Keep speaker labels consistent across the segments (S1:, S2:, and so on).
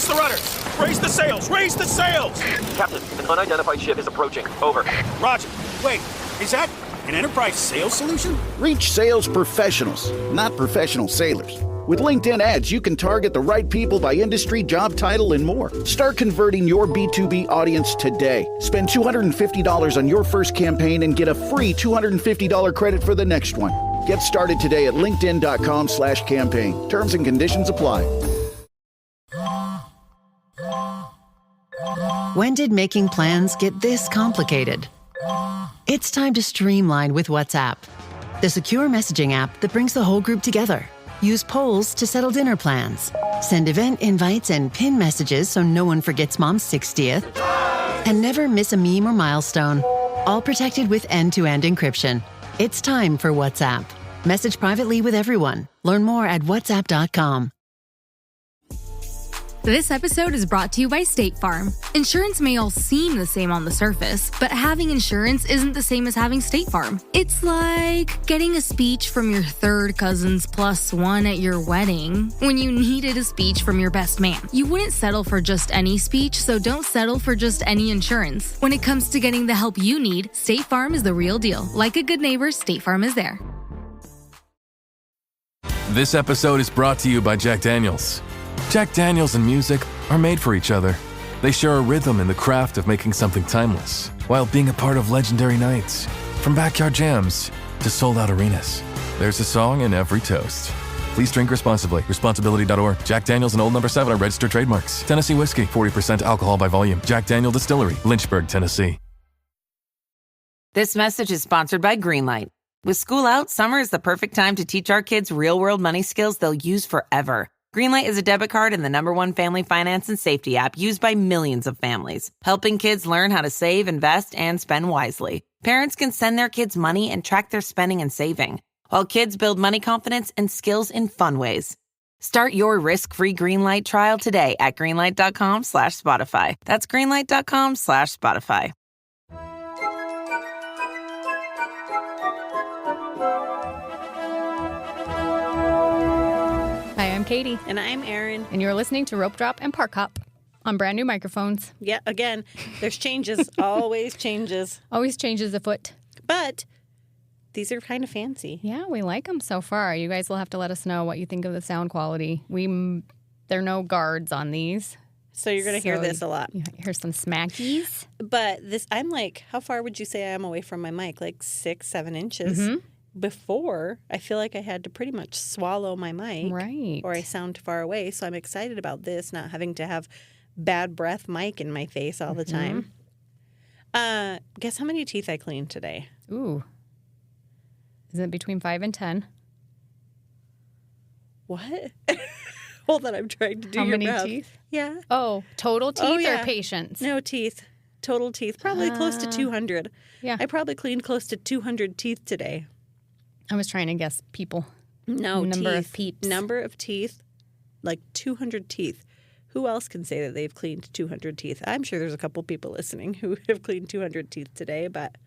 S1: Brace the rudders! Raise the sails! Raise the sails!
S2: Captain, an unidentified ship is approaching. Over.
S1: Roger. Wait, is that an enterprise sales solution?
S3: Reach sales professionals, not professional sailors. With LinkedIn ads, you can target the right people by industry, job title, and more. Start converting your B2B audience today. Spend $250 on your first campaign and get a free $250 credit for the next one. Get started today at linkedin.com/campaign. Terms and conditions apply.
S4: When did making plans get this complicated? It's time to streamline with WhatsApp, the secure messaging app that brings the whole group together. Use polls to settle dinner plans. Send event invites and pin messages so no one forgets Mom's 60th. And never miss a meme or milestone. All protected with end-to-end encryption. It's time for WhatsApp. Message privately with everyone. Learn more at whatsapp.com.
S5: This episode is brought to you by State Farm. Insurance may all seem the same on the surface, but having insurance isn't the same as having State Farm. It's like getting a speech from your third cousin's +1 at your wedding when you needed a speech from your best man. You wouldn't settle for just any speech, so don't settle for just any insurance. When it comes to getting the help you need, State Farm is the real deal. Like a good neighbor, State Farm is there.
S6: This episode is brought to you by Jack Daniels. Jack Daniels and music are made for each other. They share a rhythm in the craft of making something timeless, while being a part of legendary nights. From backyard jams to sold-out arenas, there's a song in every toast. Please drink responsibly. Responsibility.org. Jack Daniels and Old No. 7 are registered trademarks. Tennessee whiskey, 40% alcohol by volume. Jack Daniel Distillery, Lynchburg, Tennessee.
S7: This message is sponsored by Greenlight. With school out, summer is the perfect time to teach our kids real-world money skills they'll use forever. Greenlight is a debit card and the #1 family finance and safety app used by millions of families, helping kids learn how to save, invest, and spend wisely. Parents can send their kids money and track their spending and saving, while kids build money confidence and skills in fun ways. Start your risk-free Greenlight trial today at greenlight.com/Spotify. That's greenlight.com/Spotify.
S8: Hi, I'm Katie.
S9: And I'm Erin.
S8: And you're listening to Ropedrop and Parkhop on brand new microphones.
S9: Yeah, again, there's changes. Always changes.
S8: Always changes afoot.
S9: But these are kind of fancy.
S8: Yeah, we like them so far. You guys will have to let us know what you think of the sound quality. There are no guards on these.
S9: So you're going to hear this a lot.
S8: You hear some smackies.
S9: But this, I'm like, how far would you say I am away from my mic? Like 6-7 inches. Mm-hmm. Before, I feel like I had to pretty much swallow my mic.
S8: Right.
S9: Or I sound far away. So I'm excited about this, not having to have bad breath mic in my face all the time. Guess how many teeth I cleaned today?
S8: Ooh. Is it between 5 and 10?
S9: What? Hold on, I'm trying to do
S8: How
S9: your
S8: many
S9: math.
S8: teeth?
S9: Yeah.
S8: Oh, total teeth or patients?
S9: No, teeth. Total teeth. Probably close to 200.
S8: Yeah.
S9: I probably cleaned close to 200 teeth today.
S8: I was trying to guess people.
S9: No,
S8: Number
S9: teeth.
S8: of peeps.
S9: Number of teeth, like 200 teeth. Who else can say that they've cleaned 200 teeth? I'm sure there's a couple people listening who have cleaned 200 teeth today, but...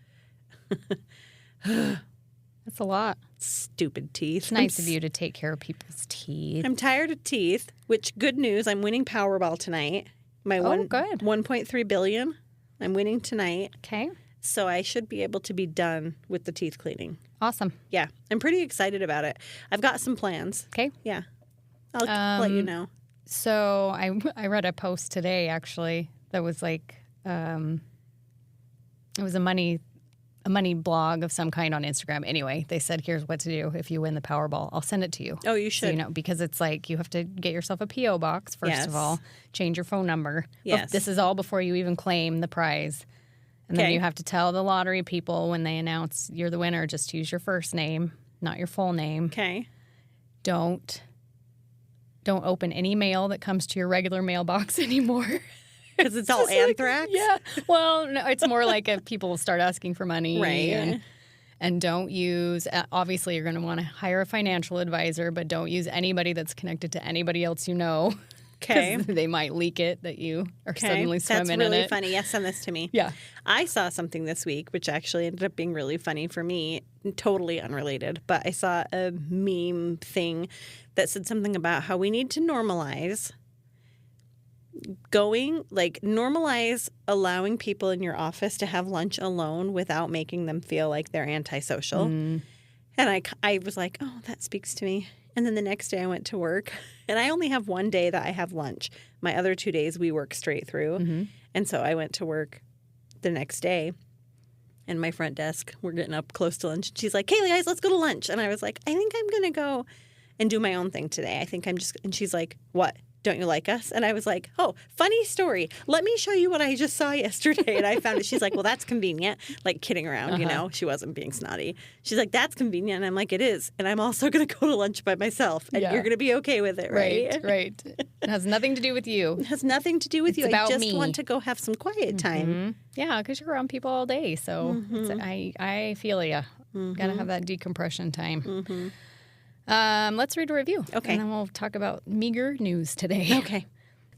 S8: That's a lot.
S9: Stupid teeth.
S8: It's nice of you to take care of people's teeth.
S9: I'm tired of teeth, which, good news, I'm winning Powerball tonight. My
S8: good.
S9: 1.3 billion. I'm winning tonight.
S8: Okay.
S9: So I should be able to be done with the teeth cleaning.
S8: Awesome.
S9: Yeah. I'm pretty excited about it. I've got some plans.
S8: Okay.
S9: Yeah. I'll let you know.
S8: So I read a post today, actually, that was like, it was a money blog of some kind on Instagram. Anyway, they said, here's what to do if you win the Powerball. I'll send it to you.
S9: Oh, you should.
S8: So, you know, because it's like you have to get yourself a P.O. box, first of all, change your phone number.
S9: Yes.
S8: This is all before you even claim the prize. And then you have to tell the lottery people when they announce you're the winner, just use your first name, not your full name.
S9: Okay.
S8: Don't open any mail that comes to your regular mailbox anymore.
S9: Because it's all anthrax?
S8: Yeah. Well, no, it's more like if people will start asking for money.
S9: Right.
S8: And don't use, obviously you're going to want to hire a financial advisor, but don't use anybody that's connected to anybody else you know.
S9: Okay.
S8: They might leak it that you are suddenly swimming in it.
S9: That's really funny. Yes, send this to me.
S8: Yeah.
S9: I saw something this week, which actually ended up being really funny for me, totally unrelated. But I saw a meme thing that said something about how we need to normalize normalize allowing people in your office to have lunch alone without making them feel like they're antisocial. And I was like, oh, that speaks to me. And then the next day I went to work, and I only have one day that I have lunch. My other 2 days we work straight through. And so I went to work the next day, and my front desk, we're getting up close to lunch. She's like, hey, guys, let's go to lunch. And I was like, I think I'm going to go and do my own thing today. I think I'm just, and she's like, what? Don't you like us? And I was like, oh, funny story. Let me show you what I just saw yesterday. And I found it. She's like, well, that's convenient. Like kidding around, you know. She wasn't being snotty. She's like, that's convenient. And I'm like, it is. And I'm also going to go to lunch by myself. And you're going to be okay with it, right?
S8: Right. It has nothing to do with you.
S9: It has nothing to do with you.
S8: About
S9: I just
S8: me.
S9: want to go have some quiet time.
S8: Yeah, because you're around people all day. So I feel ya. Got to have that decompression time. Let's read a review.
S9: Okay.
S8: And then we'll talk about meager news today.
S9: Okay.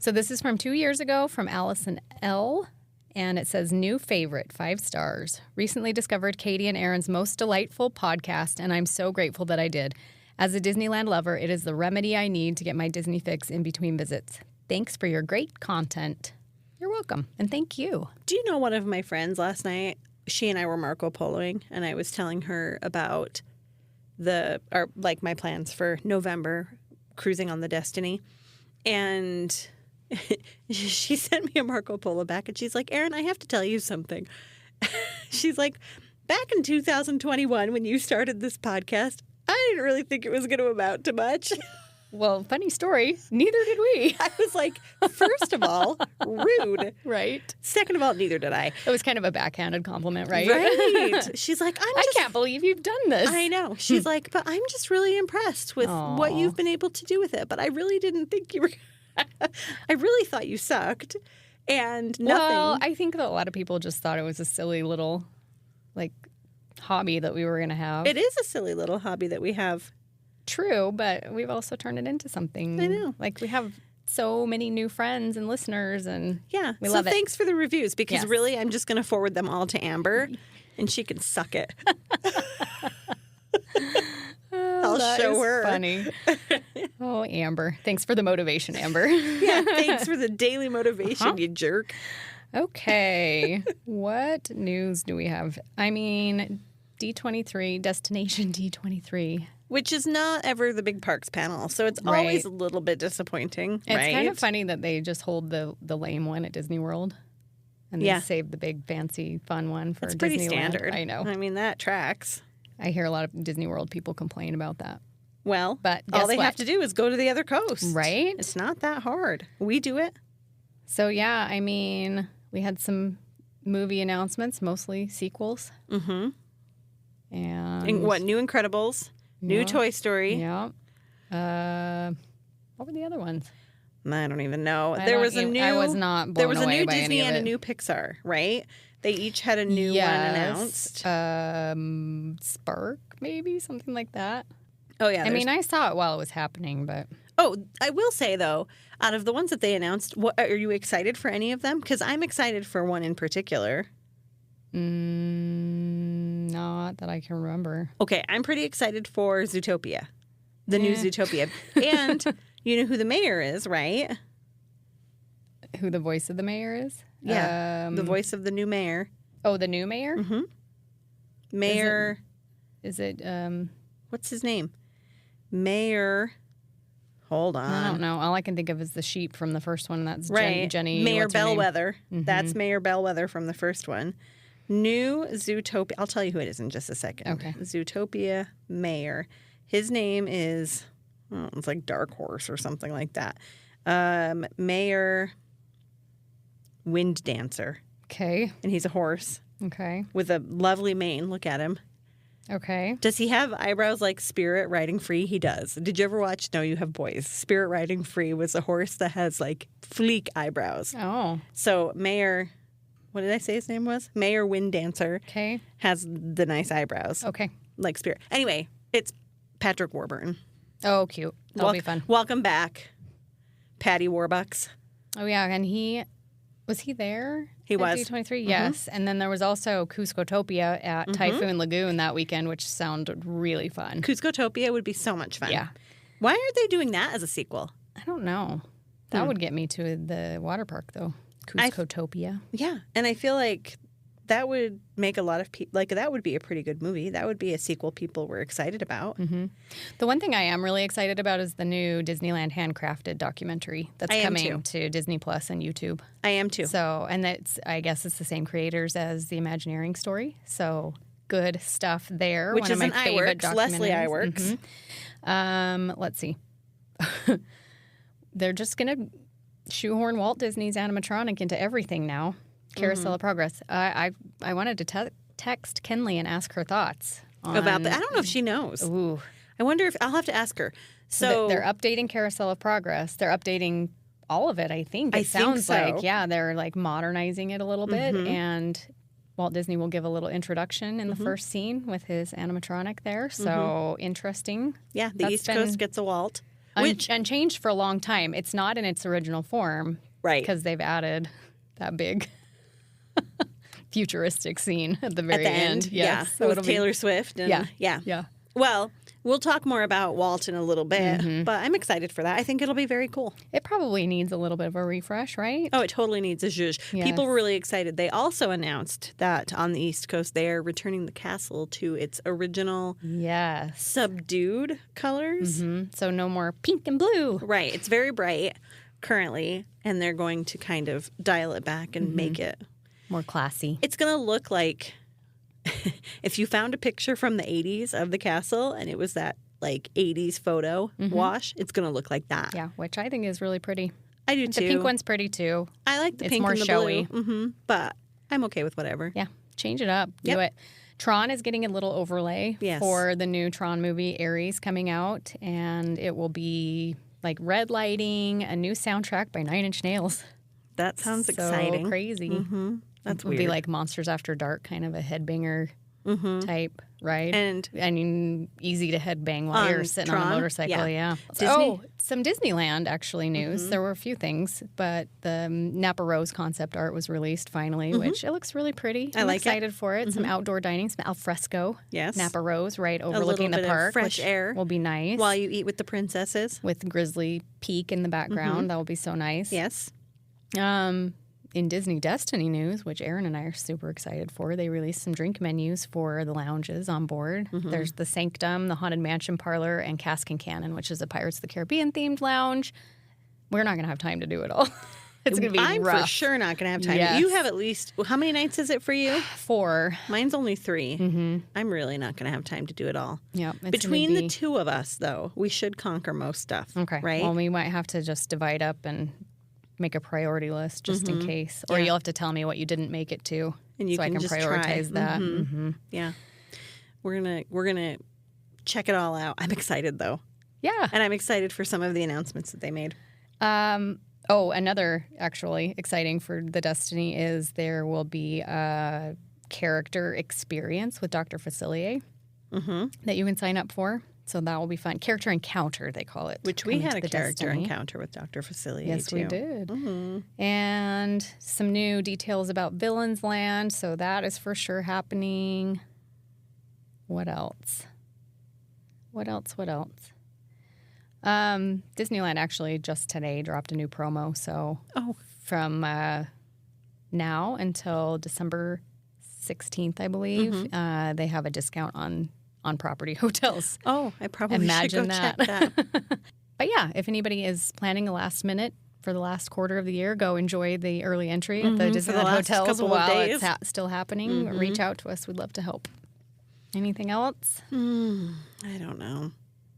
S8: So this is from 2 years ago from Allison L. And it says, new favorite, 5 stars. Recently discovered Katie and Aaron's most delightful podcast, and I'm so grateful that I did. As a Disneyland lover, it is the remedy I need to get my Disney fix in between visits. Thanks for your great content. You're welcome. And thank you.
S9: Do you know one of my friends last night? She and I were Marco Poloing, and I was telling her about my plans for November cruising on the Destiny. And she sent me a Marco Polo back, and she's like, Erin, I have to tell you something. She's like, back in 2021, when you started this podcast, I didn't really think it was going to amount to much.
S8: Well, funny story. Neither did we.
S9: I was like, first of all, rude.
S8: Right.
S9: Second of all, neither did I.
S8: It was kind of a backhanded compliment, right?
S9: Right. She's like,
S8: I can't believe you've done this.
S9: I know. She's like, but I'm just really impressed with what you've been able to do with it. But I really didn't think you were. I really thought you sucked. And nothing.
S8: Well, I think that a lot of people just thought it was a silly little, hobby that we were going to have.
S9: It is a silly little hobby that we have.
S8: True, but we've also turned it into something.
S9: I know.
S8: We have so many new friends and listeners, and we love it.
S9: Thanks for the reviews, because really I'm just going to forward them all to Amber, and she can suck it. I'll show her.
S8: Funny. Oh, Amber. Thanks for the motivation, Amber.
S9: Yeah, thanks for the daily motivation, you jerk.
S8: Okay. What news do we have? I mean, D23, Destination D23.
S9: Which is not ever the big parks panel, so it's always a little bit disappointing,
S8: It's kind of funny that they just hold the lame one at Disney World, and they save the big, fancy, fun one for Disneyland.
S9: It's pretty standard.
S8: I know.
S9: I mean, that tracks.
S8: I hear a lot of Disney World people complain about that.
S9: Well,
S8: but
S9: all they have to do is go to the other coast.
S8: Right?
S9: It's not that hard. We do it.
S8: So, yeah, I mean, we had some movie announcements, mostly sequels.
S9: Mm-hmm.
S8: And
S9: what, New Incredibles? New Toy Story.
S8: Yeah. What were the other ones?
S9: I don't even know.
S8: I was not blown
S9: There was a
S8: away
S9: new
S8: by
S9: Disney
S8: any of
S9: and a
S8: it.
S9: new Pixar, right? They each had a new one announced.
S8: Spark, maybe something like that.
S9: Oh yeah.
S8: I mean, I saw it while it was happening, but
S9: I will say though, out of the ones that they announced, what are you excited for any of them? Because I'm excited for one in particular.
S8: Not that I can remember.
S9: Okay, I'm pretty excited for Zootopia, the new Zootopia. And you know who the mayor is, right?
S8: Who the voice of the mayor is?
S9: Yeah, the voice of the new mayor.
S8: Oh, the new mayor?
S9: Mm-hmm. Mayor.
S8: Is it
S9: what's his name? Mayor. Hold on.
S8: I don't know. All I can think of is the sheep from the first one. That's Jenny.
S9: Mayor Bellwether. Mm-hmm. That's Mayor Bellwether from the first one. New Zootopia. I'll tell you who it is in just a second.
S8: Okay.
S9: Zootopia mayor. His name is, it's like Dark Horse or something like that. Mayor Wind Dancer.
S8: Okay.
S9: And he's a horse.
S8: Okay.
S9: With a lovely mane. Look at him.
S8: Okay.
S9: Does he have eyebrows like Spirit Riding Free? He does. Did you ever watch No, You Have Boys? Spirit Riding Free was a horse that has like fleek eyebrows.
S8: Oh.
S9: So Mayor, what did I say his name was? Mayor Wind Dancer.
S8: Okay.
S9: Has the nice eyebrows.
S8: Okay.
S9: Like Spirit. Anyway, it's Patrick Warburton.
S8: Oh, cute. That'll be fun.
S9: Welcome back, Patty Warbucks.
S8: Oh, yeah. And was he there?
S9: He was.
S8: D23? Mm-hmm. Yes. And then there was also Cuscotopia at Typhoon Lagoon that weekend, which sounded really fun.
S9: Cuscotopia would be so much fun.
S8: Yeah.
S9: Why aren't they doing that as a sequel?
S8: I don't know. That would get me to the water park, though. Cuscotopia.
S9: Yeah. And I feel like that would make a lot of people, like, that would be a pretty good movie. That would be a sequel people were excited about.
S8: Mm-hmm. The one thing I am really excited about is the new Disneyland handcrafted documentary that's coming to Disney Plus and YouTube.
S9: I am too.
S8: So, and I guess it's the same creators as the Imagineering story. So good stuff there.
S9: Which
S8: one
S9: is
S8: of my
S9: an
S8: favorite
S9: iWorks, Leslie
S8: documentaries.
S9: iWorks.
S8: Let's see. They're just going to shoehorn Walt Disney's animatronic into everything now. Carousel of Progress. I wanted to text Kenley and ask her thoughts
S9: About that. I don't know if she knows.
S8: Ooh.
S9: I wonder if I'll have to ask her. So
S8: they're updating Carousel of Progress. They're updating all of it, I think. It sounds
S9: so.
S8: like, yeah, they're like modernizing it a little bit. And Walt Disney will give a little introduction in the first scene with his animatronic there. So interesting.
S9: Yeah, the East Coast gets a Walt.
S8: Unchanged for a long time. It's not in its original form.
S9: Right.
S8: Because they've added that big futuristic scene at the very
S9: end.
S8: Yes.
S9: So with Taylor Swift. And,
S8: yeah.
S9: Well, we'll talk more about Walt in a little bit, but I'm excited for that. I think it'll be very cool.
S8: It probably needs a little bit of a refresh, right?
S9: Oh, it totally needs a zhuzh.
S8: Yes.
S9: People were really excited. They also announced that on the East Coast, they are returning the castle to its original subdued colors.
S8: So no more pink and blue.
S9: Right. It's very bright currently, and they're going to kind of dial it back and make it
S8: more classy.
S9: It's going to look like if you found a picture from the 80s of the castle and it was that like 80s photo wash, it's going to look like that.
S8: Yeah, which I think is really pretty.
S9: I do too.
S8: The pink one's pretty too.
S9: I like the
S8: it's
S9: pink
S8: more
S9: and the
S8: showy.
S9: blue. But I'm okay with whatever.
S8: Yeah, change it up. Do it. Tron is getting a little overlay for the new Tron movie Ares coming out, and it will be like red lighting, a new soundtrack by 9 Inch Nails.
S9: That sounds exciting.
S8: Crazy.
S9: That's
S8: weird. It would be like Monsters After Dark, kind of a headbanger type, right?
S9: And
S8: I mean, easy to headbang while you're sitting on a motorcycle. Yeah.
S9: Disney?
S8: Oh, some Disneyland actually news. There were a few things, but the Napa Rose concept art was released finally, which it looks really pretty. I'm excited for it. Some outdoor dining, some alfresco.
S9: Yes.
S8: Napa Rose, right overlooking the park.
S9: Fresh air
S8: will be nice
S9: while you eat with the princesses
S8: with Grizzly Peak in the background. That will be so nice.
S9: Yes.
S8: In Disney Destiny news, which Aaron and I are super excited for, they released some drink menus for the lounges on board. There's the Sanctum, the Haunted Mansion Parlor, and Cask and Cannon, which is a Pirates of the Caribbean themed lounge. We're not going to have time to do it all. It's going to be rough.
S9: I'm for sure not going to have time.
S8: Yes.
S9: You have at least, how many nights is it for you?
S8: 4.
S9: Mine's only 3. I'm really not going to have time to do it all.
S8: Yeah.
S9: Between the two of us, though, we should conquer most stuff.
S8: Okay.
S9: Right?
S8: Well, we might have to just divide up and make a priority list just in case. Or you'll have to tell me what you didn't make it to
S9: and you
S8: so
S9: can
S8: I can
S9: just
S8: prioritize that.
S9: Yeah. We're gonna check it all out. I'm excited though.
S8: Yeah.
S9: And I'm excited for some of the announcements that they made.
S8: Another actually exciting for the Destiny is there will be a character experience with Dr. Facilier that you can sign up for. So that will be fun. Character encounter, they call it.
S9: Which we had a character encounter with Dr. Facilier,
S8: yes,
S9: too.
S8: we did. And some new details about Villains Land. So that is for sure happening. What else? Disneyland actually just today dropped a new promo. So from now until December 16th, I believe, they have a discount on property hotels.
S9: Oh, I probably should go check that.
S8: But yeah, if anybody is planning a last minute for the last quarter of the year, go enjoy the early entry at the Disneyland hotels while it's still happening. Reach out to us. We'd love to help. Anything else?
S9: I don't know.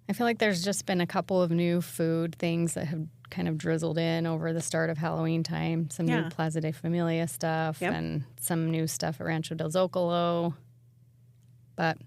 S8: I feel like there's just been a couple of new food things that have kind of drizzled in over the start of Halloween time. Some new Plaza de Familia stuff and some new stuff at Rancho del Zocalo. But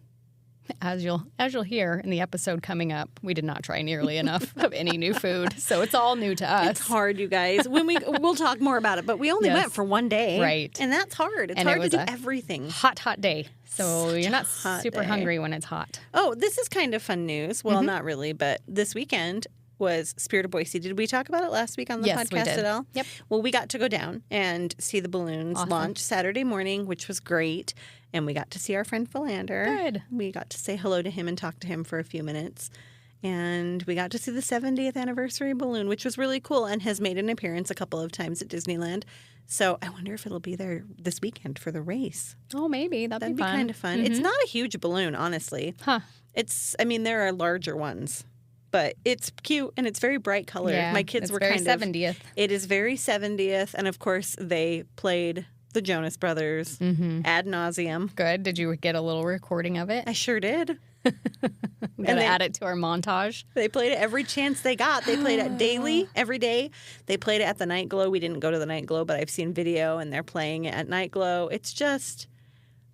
S8: as you'll hear in the episode coming up, we did not try nearly enough of any new food, so it's all new to us.
S9: It's hard, you guys. We'll talk more about it, but we only went for one day,
S8: right?
S9: And that's hard. It's hard to do everything.
S8: Hot day, so you're not super hungry when it's hot.
S9: Oh, this is kind of fun news. Well, not really, but this weekend was Spirit of Boise. Did we talk about it last week on the podcast at all?
S8: Yep.
S9: Well, we got to go down and see the balloons launch Saturday morning, which was great. And we got to see our friend Philander.
S8: Good.
S9: We got to say hello to him and talk to him for a few minutes. And we got to see the 70th anniversary balloon, which was really cool and has made an appearance a couple of times at Disneyland. So I wonder if it'll be there this weekend for the race.
S8: Oh, maybe. That'd be fun.
S9: Kind of fun. It's not a huge balloon, honestly.
S8: Huh.
S9: There are larger ones, but it's cute and it's very bright colored.
S8: Yeah,
S9: My kids
S8: it's
S9: were
S8: very
S9: kind of
S8: 70th.
S9: It is very 70th, and of course they played the Jonas Brothers ad nauseum.
S8: Good. Did you get a little recording of it?
S9: I sure did.
S8: We gotta add it to our montage.
S9: They played it every chance they got. They played it daily, every day. They played it at the Night Glow. We didn't go to the Night Glow, but I've seen video, and they're playing it at Night Glow. It's just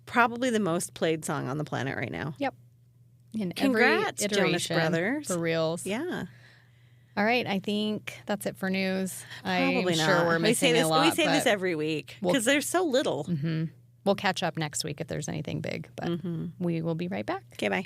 S9: probably the most played song on the planet right now.
S8: Yep. In
S9: Congrats,
S8: every
S9: Jonas
S8: iteration,
S9: Brothers.
S8: for reals.
S9: Yeah.
S8: All right, I think that's it for news.
S9: Probably
S8: I'm
S9: not.
S8: sure we're missing a lot.
S9: We say this
S8: but
S9: every week because there's so little.
S8: We'll catch up next week if there's anything big, but we will be right back.
S9: Okay, bye.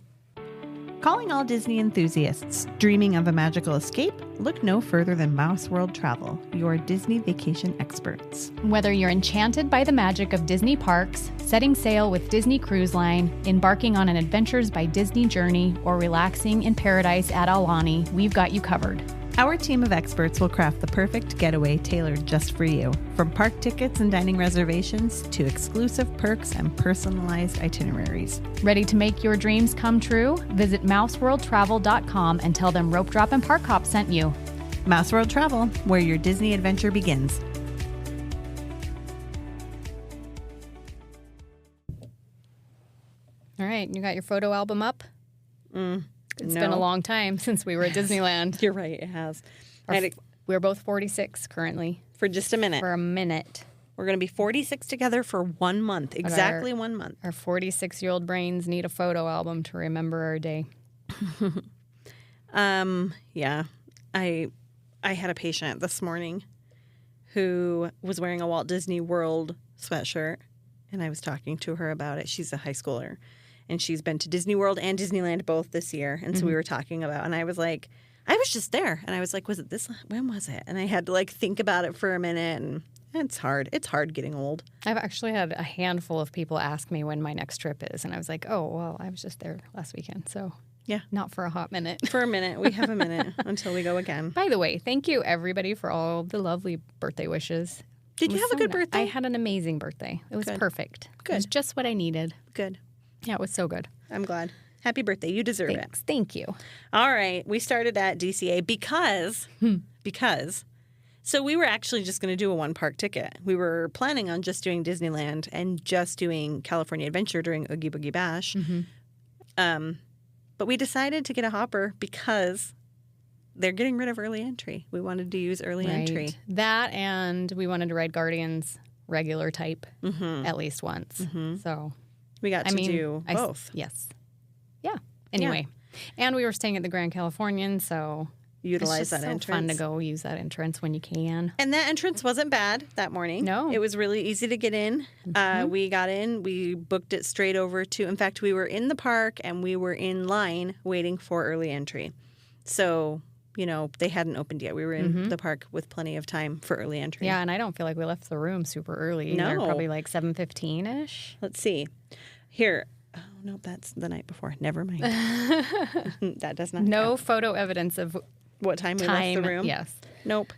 S10: Calling all Disney enthusiasts. Dreaming of a magical escape? Look no further than Mouse World Travel, your Disney vacation experts.
S11: Whether you're enchanted by the magic of Disney parks, setting sail with Disney Cruise Line, embarking on an Adventures by Disney journey, or relaxing in paradise at Aulani, we've got you covered.
S10: Our team of experts will craft the perfect getaway tailored just for you. From park tickets and dining reservations to exclusive perks and personalized itineraries.
S11: Ready to make your dreams come true? Visit mouseworldtravel.com and tell them Ropedrop and Parkhop sent you.
S10: Mouse World Travel, where your Disney adventure begins.
S8: All right, you got your photo album up? It's been a long time since we were at Disneyland.
S9: You're right, it has.
S8: We're both 46 currently.
S9: For just a minute.
S8: For a minute.
S9: We're going to be 46 together for 1 month. Exactly 1 month.
S8: Our 46-year-old brains need a photo album to remember our day.
S9: Yeah. I had a patient this morning who was wearing a Walt Disney World sweatshirt, and I was talking to her about it. She's a high schooler, and she's been to Disney World and Disneyland both this year. And so we were talking about, and I was like, I was just there. And I was like, was it this? When was it? And I had to think about it for a minute, and it's hard. It's hard getting old.
S8: I've actually had a handful of people ask me when my next trip is, and I was like, oh, well, I was just there last weekend, so
S9: yeah,
S8: not for a hot minute.
S9: For a minute. We have a minute until we go again.
S8: By the way, thank you, everybody, for all the lovely birthday wishes.
S9: Did you have a good birthday?
S8: I had an amazing birthday. It was perfect.
S9: Good.
S8: It was just what I needed.
S9: Good.
S8: Yeah, it was so good.
S9: I'm glad. Happy birthday. You deserve it.
S8: Thank you.
S9: All right. We started at DCA because so we were actually just going to do a one-park ticket. We were planning on just doing Disneyland and just doing California Adventure during Oogie Boogie Bash. But we decided to get a hopper because they're getting rid of early entry. We wanted to use early entry.
S8: That, and we wanted to ride Guardians regular type at least once. So
S9: we got to do both.
S8: Yes. Yeah. Anyway. And we were staying at the Grand Californian, so
S9: utilize that entrance.
S8: It's fun to go use that entrance when you can.
S9: And that entrance wasn't bad that morning.
S8: No.
S9: It was really easy to get in. We got in. We booked it straight over to, in fact, we were in the park and we were in line waiting for early entry. So, they hadn't opened yet. We were in the park with plenty of time for early entry.
S8: Yeah, and I don't feel like we left the room super early.
S9: No.
S8: Probably like 7:15-ish.
S9: Let's see. Here. Oh, no, that's the night before. Never mind. That does not
S8: No
S9: count.
S8: Photo evidence of
S9: what time we left the room?
S8: Yes.
S9: Nope.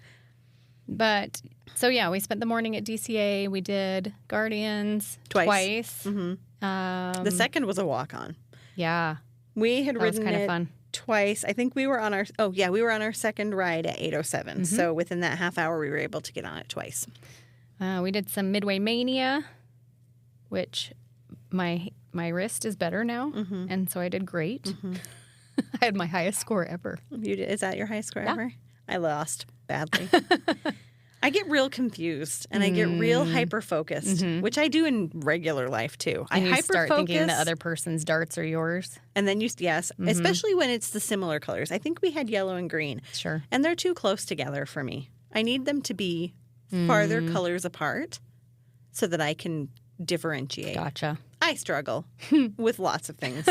S8: But, so yeah, we spent the morning at DCA. We did Guardians twice.
S9: The second was a walk-on.
S8: Yeah.
S9: We had ridden
S8: kind
S9: it
S8: of fun.
S9: Twice. I think we were on our second ride at 8:07. So within that half hour, we were able to get on it twice.
S8: We did some Midway Mania, which my wrist is better now, and so I did great. I had my highest score ever.
S9: You did? Is that your highest score ever? I lost badly. I get real confused and I get real hyper-focused, which I do in regular life too.
S8: And
S9: I
S8: you start
S9: hyper-focus,
S8: thinking the other person's darts are yours.
S9: and then especially when it's the similar colors. I think we had yellow and green.
S8: Sure.
S9: And they're too close together for me. I need them to be farther colors apart so that I can differentiate.
S8: Gotcha.
S9: I struggle with lots of things.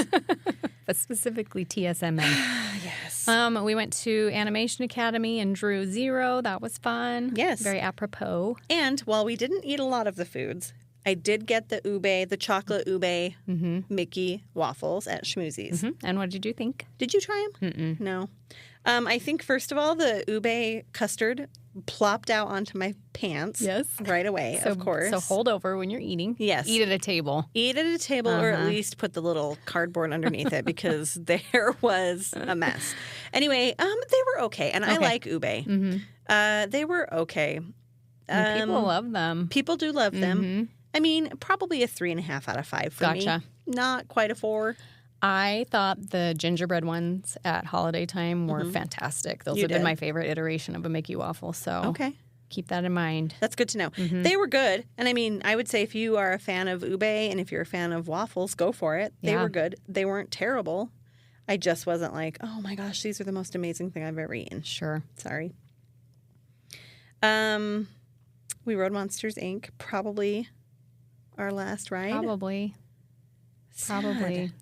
S8: But specifically TSMA.
S9: Yes.
S8: We went to Animation Academy and drew Zero. That was fun.
S9: Yes.
S8: Very apropos.
S9: And while we didn't eat a lot of the foods, I did get the chocolate ube Mickey waffles at Schmoozie's.
S8: And what did you think?
S9: Did you try them? No. I think, first of all, the ube custard plopped out onto my pants right away, of course.
S8: So hold over when you're eating.
S9: Yes.
S8: Eat at a table.
S9: Eat at a table or at least put the little cardboard underneath it because there was a mess. Anyway, they were okay. And I like ube. They were okay.
S8: People love them.
S9: People do love them. I mean, probably a 3.5 out of 5 for me. Not quite a 4.
S8: I thought the gingerbread ones at holiday time were fantastic. Those have been my favorite iteration of a Mickey waffle. So keep that in mind.
S9: That's good to know. They were good. And I mean, I would say if you are a fan of ube and if you're a fan of waffles, go for it. They were good. They weren't terrible. I just wasn't like, oh my gosh, these are the most amazing thing I've ever eaten.
S8: Sure.
S9: Sorry. We rode Monsters, Inc. Probably our last ride.
S8: Probably.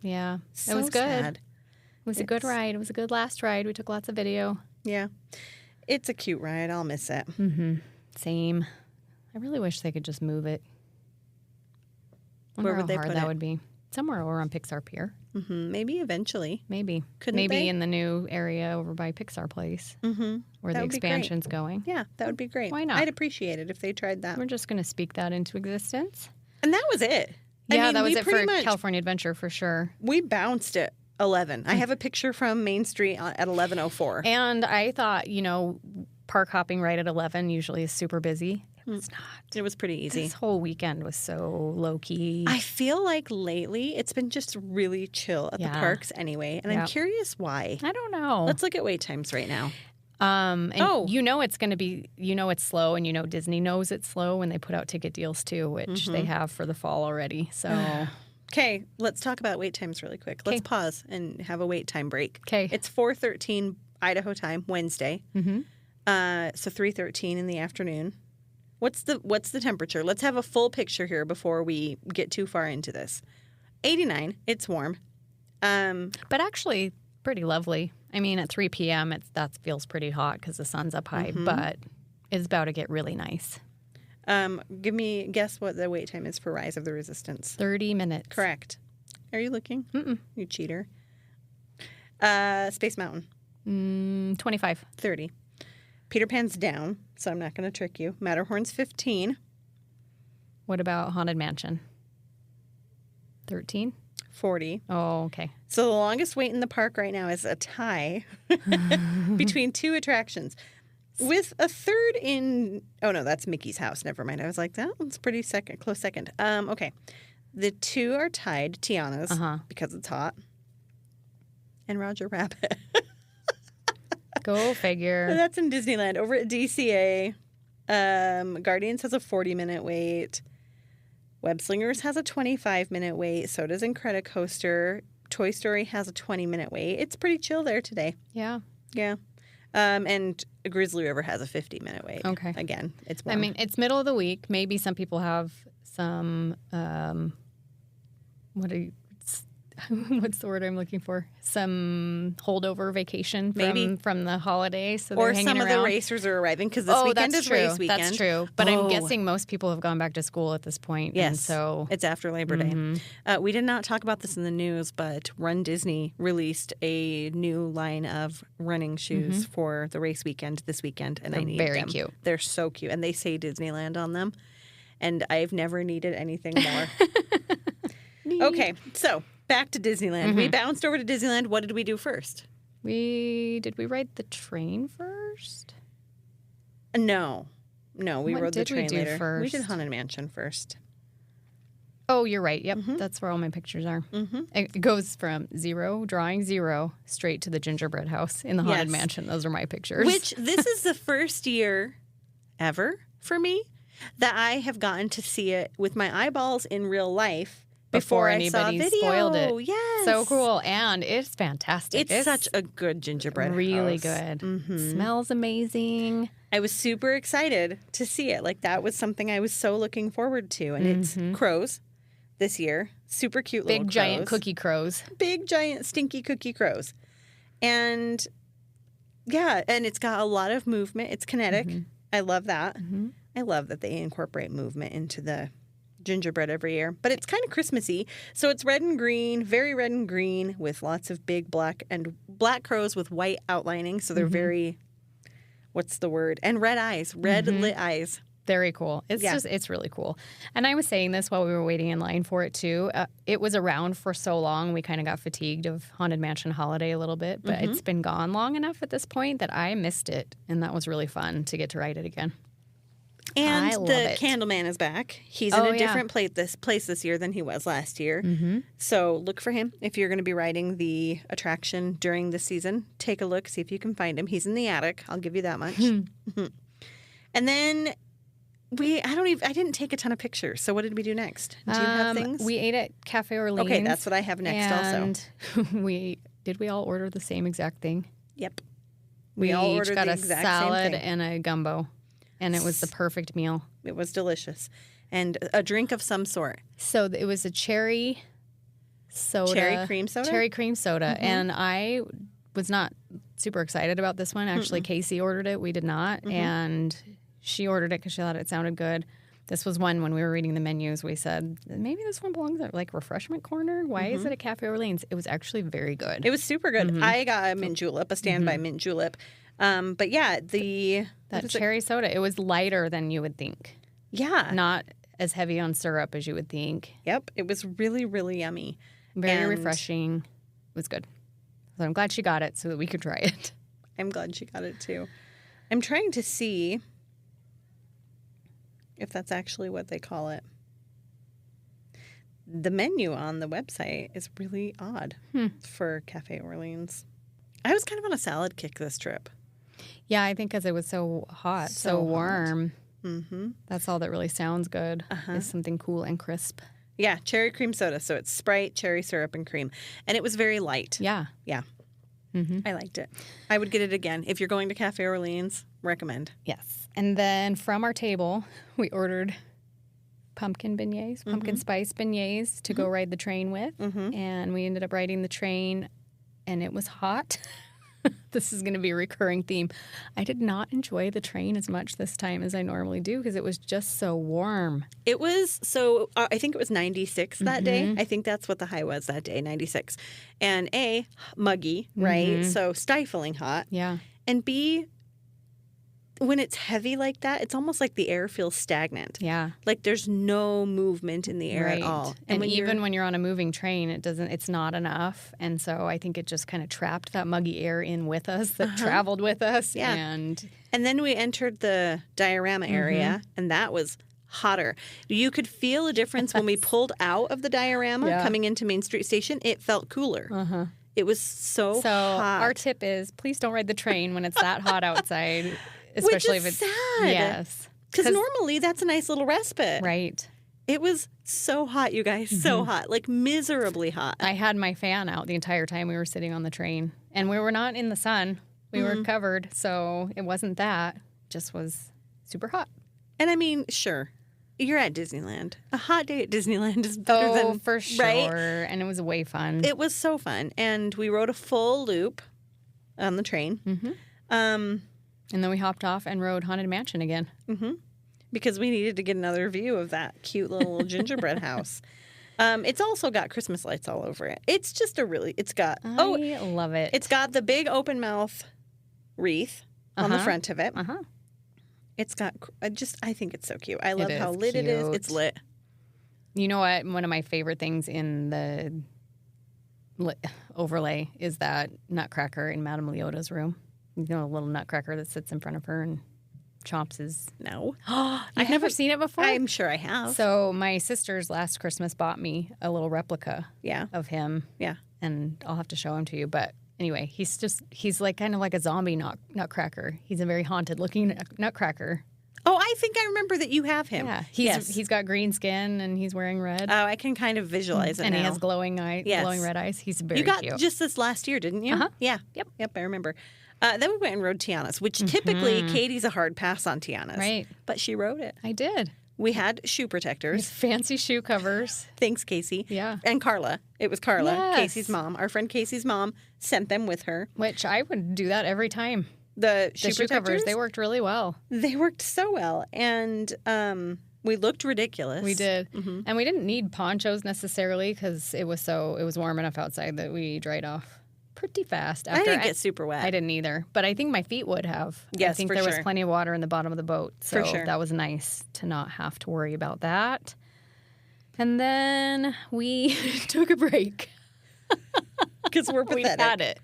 S8: Yeah.
S9: So
S8: it was good.
S9: Sad.
S8: It was a good ride. It was a good last ride. We took lots of video.
S9: Yeah. It's a cute ride. I'll miss it.
S8: Same. I really wish they could just move it.
S9: Where would they put
S8: that
S9: it?
S8: would be? Somewhere over on Pixar Pier.
S9: Maybe eventually.
S8: Maybe.
S9: Couldn't
S8: Maybe
S9: they?
S8: in the new area over by Pixar Place where the expansion's going.
S9: Yeah, that would be great.
S8: Why not?
S9: I'd appreciate it if they tried that.
S8: We're just going to speak that into existence.
S9: And that was it.
S8: Yeah,
S9: I mean,
S8: that was
S9: we
S8: it
S9: pretty
S8: for
S9: much,
S8: California Adventure for sure.
S9: We bounced at 11. I have a picture from Main Street at 11:04.
S8: And I thought, park hopping right at 11 usually is super busy. It was not.
S9: It was pretty easy.
S8: This whole weekend was so low-key.
S9: I feel like lately it's been just really chill at the parks anyway. And I'm curious why.
S8: I don't know.
S9: Let's look at wait times right now.
S8: And it's going to be, it's slow, and Disney knows it's slow when they put out ticket deals too, which they have for the fall already. So,
S9: okay, let's talk about wait times really quick. Let's pause and have a wait time break.
S8: Okay.
S9: It's 4:13 Idaho time, Wednesday. So 3:13 in the afternoon. What's the temperature? Let's have a full picture here before we get too far into this. 89. It's warm.
S8: but actually pretty lovely. I mean, at 3 p.m. that feels pretty hot because the sun's up high, but it's about to get really nice.
S9: Guess what the wait time is for Rise of the Resistance.
S8: 30 minutes.
S9: Correct. Are you looking? You cheater. Space Mountain.
S8: 25.
S9: 30. Peter Pan's down, so I'm not going to trick you. Matterhorn's 15.
S8: What about Haunted Mansion? 13?
S9: 40.
S8: Oh, okay.
S9: So the longest wait in the park right now is a tie between two attractions. With a third in... Oh, no, that's Mickey's House. Never mind. I was like, that one's pretty close second. Okay. The two are tied, Tiana's, because it's hot, and Roger Rabbit.
S8: Go figure.
S9: That's in Disneyland. Over at DCA, Guardians has a 40-minute wait. Web Slingers has a 25-minute wait. So does Incredicoaster. Toy Story has a 20-minute wait. It's pretty chill there today.
S8: Yeah.
S9: Yeah. And Grizzly River has a 50-minute wait.
S8: Okay.
S9: Again, it's warm.
S8: I mean, it's middle of the week. Maybe some people have some, what's the word I'm looking for? Some holdover vacation from the holiday. So
S9: or
S8: they're
S9: some of
S8: around.
S9: the racers are arriving because this weekend is race weekend.
S8: That's true. But I'm guessing most people have gone back to school at this point.
S9: Yes.
S8: And so
S9: it's after Labor Day. We did not talk about this in the news, but Run Disney released a new line of running shoes for the race weekend this weekend. And I need
S8: very
S9: them.
S8: Cute.
S9: They're so cute. And they say Disneyland on them. And I've never needed anything more. Okay, so back to Disneyland. We bounced over to Disneyland. What did we do first?
S8: Did we ride the train first?
S9: No, we
S8: What
S9: rode the
S8: did we
S9: train
S8: do
S9: later. We
S8: first?
S9: did Haunted Mansion first.
S8: Oh, you're right. Yep, that's where all my pictures are. It goes from drawing zero, straight to the gingerbread house in the Haunted Mansion. Those are my pictures.
S9: Which this is the first year ever for me that I have gotten to see it with my eyeballs in real life before
S8: anybody
S9: I saw video.
S8: spoiled it.
S9: Yes.
S8: So cool. And it's fantastic.
S9: It's such a good gingerbread
S8: really
S9: house.
S8: good. Smells amazing.
S9: I was super excited to see it. Like, that was something I was so looking forward to. And it's crows this year. Super cute little
S8: Big, giant cookie crows.
S9: Big, giant, stinky cookie crows. And, yeah, and it's got a lot of movement. It's kinetic. I love that. I love that they incorporate movement into the gingerbread every year, but it's kind of Christmassy. So it's red and green, very red and green, with lots of big black crows with white outlining. So they're very, what's the word? And red eyes, red lit eyes.
S8: Very cool. It's really cool. And I was saying this while we were waiting in line for it too. It was around for so long, we kind of got fatigued of Haunted Mansion Holiday a little bit, but it's been gone long enough at this point that I missed it, and that was really fun to get to ride it again.
S9: And the Candleman is back. He's in a different place this year than he was last year. So look for him if you're going to be riding the attraction during the season. Take a look, see if you can find him. He's in the attic. I'll give you that much. And then I didn't take a ton of pictures. So what did we do next? Do you have things?
S8: We ate at Cafe Orleans.
S9: Okay, that's what I have next also.
S8: we all order the same exact thing?
S9: Yep.
S8: We
S9: all
S8: each
S9: ordered
S8: got
S9: the
S8: a
S9: exact
S8: salad
S9: same thing.
S8: and a gumbo. And it was the perfect meal.
S9: It was delicious. And a drink of some sort.
S8: So it was a cherry soda.
S9: Cherry cream soda?
S8: Cherry cream soda. And I was not super excited about this one. Actually, Casey ordered it. We did not. And she ordered it because she thought it sounded good. This was one when we were reading the menus. We said, maybe this one belongs at like refreshment corner. Why is it at Cafe Orleans? It was actually very good.
S9: It was super good. I got a mint julep, a standby mint julep. But yeah,
S8: that cherry soda, it was lighter than you would think.
S9: Yeah.
S8: Not as heavy on syrup as you would think.
S9: Yep. It was really, really yummy.
S8: Very refreshing. It was good. So I'm glad she got it so that we could try it.
S9: I'm glad she got it too. I'm trying to see if that's actually what they call it. The menu on the website is really odd for Cafe Orleans. I was kind of on a salad kick this trip.
S8: Yeah, I think because it was so hot, so warm. That's all that really sounds good is something cool and crisp.
S9: Yeah, cherry cream soda. So it's Sprite, cherry syrup, and cream. And it was very light.
S8: Yeah.
S9: Yeah. I liked it. I would get it again. If you're going to Cafe Orleans, recommend.
S8: Yes. And then from our table, we ordered pumpkin beignets, pumpkin spice beignets to go ride the train with. And we ended up riding the train, and it was hot. This is going to be a recurring theme. I did not enjoy the train as much this time as I normally do because it was just so warm.
S9: It was I think it was 96 that day. I think that's what the high was that day, 96. And A, muggy, right? So stifling hot.
S8: Yeah.
S9: And B, when it's heavy like that, it's almost like the air feels stagnant.
S8: Yeah.
S9: Like there's no movement in the air at all.
S8: And when you're on a moving train, it's not enough. And so I think it just kind of trapped that muggy air in with us that traveled with us.
S9: Yeah.
S8: And
S9: then we entered the diorama area, and that was hotter. You could feel a difference when we pulled out of the diorama coming into Main Street Station. It felt cooler. It was so hot.
S8: Our tip is please don't ride the train when it's that hot outside. Especially
S9: Which is
S8: if it's
S9: sad.
S8: Yes.
S9: Because normally that's a nice little respite.
S8: Right.
S9: It was so hot, you guys. So hot. Like miserably hot.
S8: I had my fan out the entire time we were sitting on the train. And we were not in the sun. We were covered. So it wasn't that. It just was super hot.
S9: And I mean, sure. You're at Disneyland. A hot day at Disneyland is better than...
S8: for sure.
S9: Right?
S8: And it was way fun.
S9: It was so fun. And we rode a full loop on the train.
S8: And then we hopped off and rode Haunted Mansion again.
S9: Because we needed to get another view of that cute little gingerbread house. It's also got Christmas lights all over it. It's just I
S8: love it.
S9: It's got the big open mouth wreath on the front of it. It's got, I think it's so cute. I love how lit it is. It's lit.
S8: You know what? One of my favorite things in the overlay is that nutcracker in Madame Leota's room. You know, a little nutcracker that sits in front of her and chomps his...
S9: No.
S8: I've never seen it before?
S9: I'm sure I have.
S8: So my sisters last Christmas bought me a little replica of him.
S9: Yeah.
S8: And I'll have to show him to you. But anyway, he's like kind of like a zombie nutcracker. He's a very haunted looking nutcracker.
S9: Oh, I think I remember that you have him.
S8: Yeah. He's got green skin and he's wearing red.
S9: Oh, I can kind of visualize it
S8: and
S9: now.
S8: He has glowing red eyes. He's very cute.
S9: You got just this last year, didn't you? Yeah. Yep, I remember. Then we went and rode Tiana's, which typically Katie's a hard pass on Tiana's.
S8: Right.
S9: But she rode it.
S8: I did.
S9: We had shoe protectors.
S8: Fancy shoe covers.
S9: Thanks, Casey.
S8: Yeah.
S9: And Carla. It was Carla,
S8: yes.
S9: Casey's mom. Our friend Casey's mom sent them with her.
S8: Which I would do that every time.
S9: The shoe
S8: covers, they worked really well.
S9: They worked so well. And We looked ridiculous.
S8: We did. And we didn't need ponchos necessarily because it was warm enough outside that we dried off pretty fast.
S9: I didn't get super wet.
S8: I didn't either. But I think my feet would have.
S9: Yes,
S8: I think
S9: for
S8: there was
S9: sure.
S8: plenty of water in the bottom of the boat. So
S9: For sure.
S8: that was nice to not have to worry about that. And then we took a break.
S9: Because we're
S8: We
S9: pathetic.
S8: had it.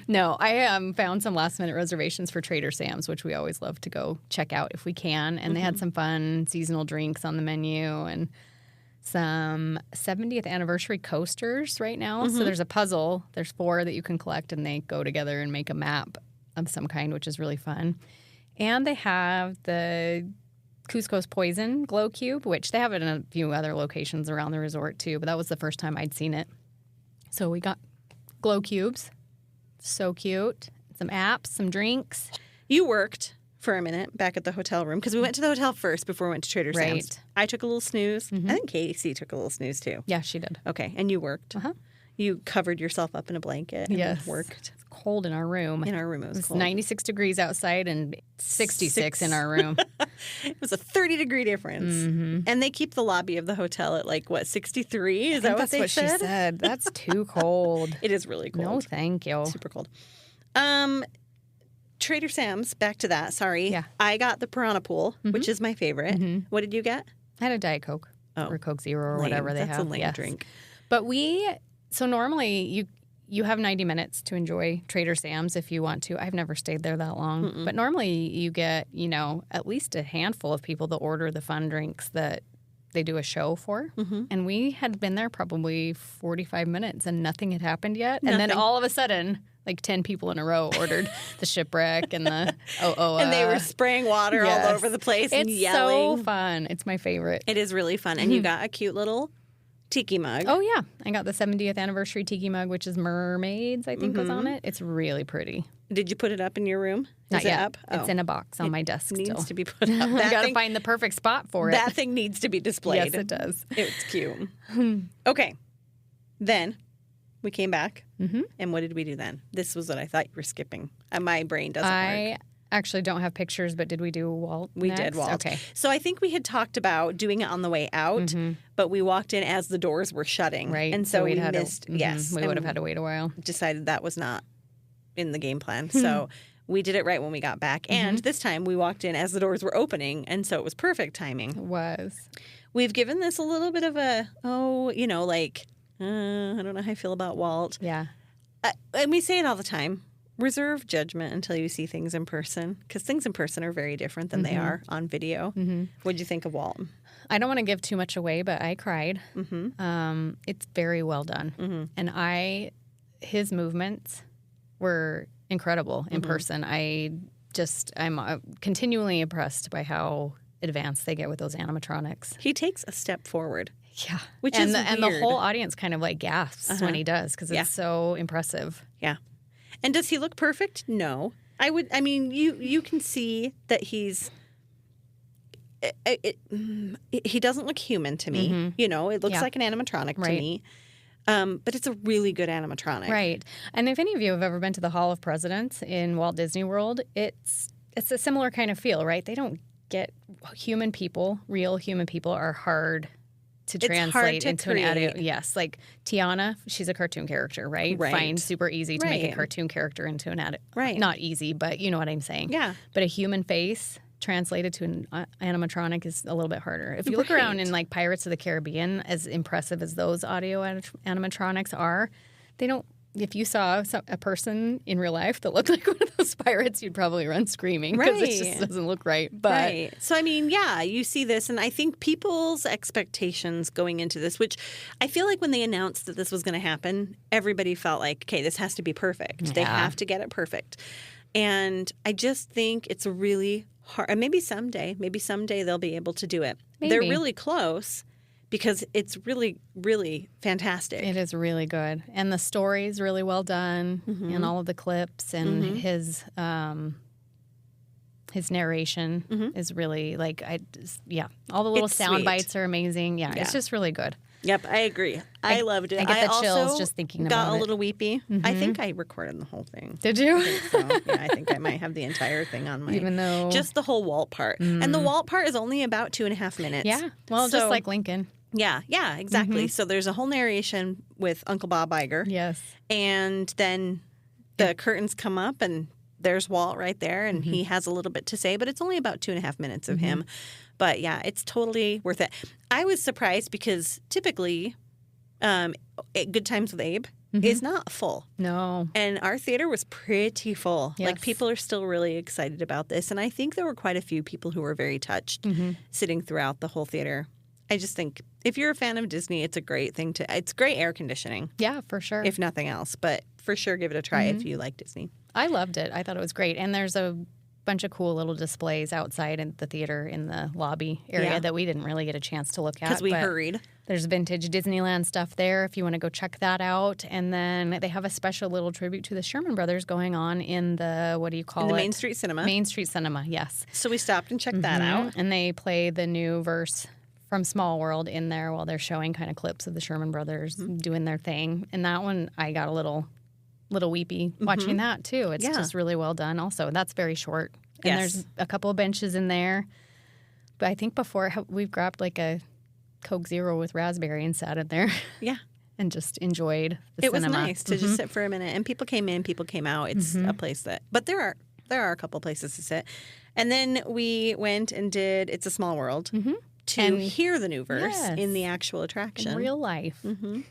S8: No, I found some last-minute reservations for Trader Sam's, which we always love to go check out if we can. And they had some fun seasonal drinks on the menu and some 70th anniversary coasters right now. So there's a puzzle. There's 4 that you can collect, and they go together and make a map of some kind, which is really fun. And they have the Cusco's Poison glow cube, which they have it in a few other locations around the resort too, but that was the first time I'd seen it. So we got glow cubes. So cute. Some apps, some drinks.
S9: You worked for a minute back at the hotel room because we went to the hotel first before we went to Trader Sam's.
S8: Right.
S9: I took a little snooze. I think Casey took a little snooze too.
S8: Yeah, she did.
S9: Okay, and you worked. You covered yourself up in a blanket and
S8: Yes.
S9: worked.
S8: It's cold in our room.
S9: In our room, it was cold.
S8: 96 degrees outside and 66 in our room.
S9: It was a 30-degree difference. And they keep the lobby of the hotel at 63? Is that what
S8: That's
S9: they
S8: what
S9: said?
S8: she said. That's too cold.
S9: It is really cold.
S8: No, thank you.
S9: Super cold. Trader Sam's, back to that, sorry.
S8: Yeah.
S9: I got the Piranha Pool, which is my favorite. What did you get?
S8: I had a Diet Coke or Coke Zero or
S9: Lame.
S8: whatever they
S9: That's
S8: have.
S9: a lame drink.
S8: But so normally you have 90 minutes to enjoy Trader Sam's if you want to. I've never stayed there that long. But normally you get, at least a handful of people that order the fun drinks that they do a show for. And we had been there probably 45 minutes and nothing had happened yet. And then all of a sudden, 10 people in a row ordered the Shipwreck and the
S9: and they were spraying water all over the place and
S8: it's
S9: yelling.
S8: so fun. It's my favorite.
S9: It is really fun. And you got a cute little tiki mug.
S8: Oh, yeah. I got the 70th anniversary tiki mug, which is mermaids, I think was on it. It's really pretty.
S9: Did you put it up in your room?
S8: Not
S9: Is it
S8: yet.
S9: up?
S8: It's in a box on my desk
S9: Needs
S8: still.
S9: to be put up.
S8: I got to find the perfect spot for it.
S9: That thing needs to be displayed.
S8: Yes, it does.
S9: It's cute. Okay. Then we came back. And what did we do then? This was what I thought you were skipping. My brain doesn't work.
S8: I actually don't have pictures, but did we do Walt
S9: We
S8: next?
S9: did Walt.
S8: Okay.
S9: So I think we had talked about doing it on the way out, but we walked in as the doors were shutting.
S8: Right.
S9: And so we
S8: we'd had
S9: missed, yes.
S8: We
S9: and
S8: would have had to wait a while.
S9: decided that was not in the game plan. So we did it right when we got back. And this time we walked in as the doors were opening. And so it was perfect timing.
S8: It was.
S9: We've given this a little bit of a, I don't know how I feel about Walt.
S8: Yeah.
S9: And we say it all the time. Reserve judgment until you see things in person, because things in person are very different than they are on video. What'd you think of Walt?
S8: I don't want to give too much away, but I cried. It's very well done. And his movements were incredible in person. I'm continually impressed by how advanced they get with those animatronics.
S9: He takes a step forward.
S8: Yeah.
S9: Which is
S8: and the
S9: weird.
S8: whole audience kind of gasps when he does because it's so impressive.
S9: Yeah. And does he look perfect? No. You can see that he's he doesn't look human to me. It looks like an animatronic to me. But it's a really good animatronic.
S8: Right. And if any of you have ever been to the Hall of Presidents in Walt Disney World, it's a similar kind of feel, right? They don't get real human people are hard to translate into an audio. Yes, like Tiana, she's a cartoon character, right? Fine, super easy to make a cartoon character into an audio.
S9: Right.
S8: Not easy, but you know what I'm saying.
S9: Yeah.
S8: But a human face translated to an animatronic is a little bit harder. If you look around in Pirates of the Caribbean, as impressive as those audio animatronics are, they don't. If you saw a person in real life that looked like one of those pirates, you'd probably run screaming because it just doesn't look right. But
S9: So, you see this, and I think people's expectations going into this, which I feel like when they announced that this was going to happen, everybody felt like, okay, this has to be perfect. They have to get it perfect. And I just think it's really hard. And maybe someday they'll be able to do it.
S8: Maybe.
S9: They're really close. Because it's really, really fantastic.
S8: It is really good. And the story's really well done and all of the clips and his narration is really all the little
S9: It's
S8: sound
S9: sweet.
S8: bites are amazing. Yeah, it's just really good.
S9: Yep, I agree. I loved it.
S8: I get the chills
S9: also
S8: just thinking
S9: got
S8: about
S9: a
S8: it.
S9: little weepy. I think I recorded the whole thing.
S8: Did you?
S9: I think so. Yeah, I think I might have the entire thing on my...
S8: Even though...
S9: Just the whole Walt part. And the Walt part is only about 2.5 minutes.
S8: Yeah. Well, just like Lincoln.
S9: Yeah, exactly. So there's a whole narration with Uncle Bob Iger.
S8: Yes.
S9: And then the curtains come up and there's Walt right there, and he has a little bit to say, but it's only about 2.5 minutes of him. But yeah, it's totally worth it. I was surprised because typically Good Times with Abe is not full.
S8: No.
S9: And our theater was pretty full.
S8: Yes.
S9: Like, people are still really excited about this. And I think there were quite a few people who were very touched sitting throughout the whole theater. I just think if you're a fan of Disney, it's a great thing it's great air conditioning.
S8: Yeah, for sure.
S9: If nothing else. But for sure, give it a try if you like Disney.
S8: I loved it. I thought it was great. And there's a bunch of cool little displays outside in the theater in the lobby area that we didn't really get a chance to look at.
S9: Because we hurried.
S8: There's vintage Disneyland stuff there if you want to go check that out. And then they have a special little tribute to the Sherman Brothers going on in the, what do you call it?
S9: In the Main Street Cinema.
S8: Main Street Cinema, yes.
S9: So we stopped and checked that out.
S8: And they play the new verse from Small World in there while they're showing kind of clips of the Sherman Brothers doing their thing. And that one, I got a little weepy watching that too. It's just really well done also. That's very short. And there's a couple of benches in there. But I think before we've grabbed like a Coke Zero with raspberry and sat in there. Yeah. And just enjoyed the cinema.
S9: It was nice to just sit for a minute. And people came in, people came out. It's a place that, but there are a couple places to sit. And then we went and did It's a Small World to hear the new verse in the actual attraction.
S8: In real life.
S9: And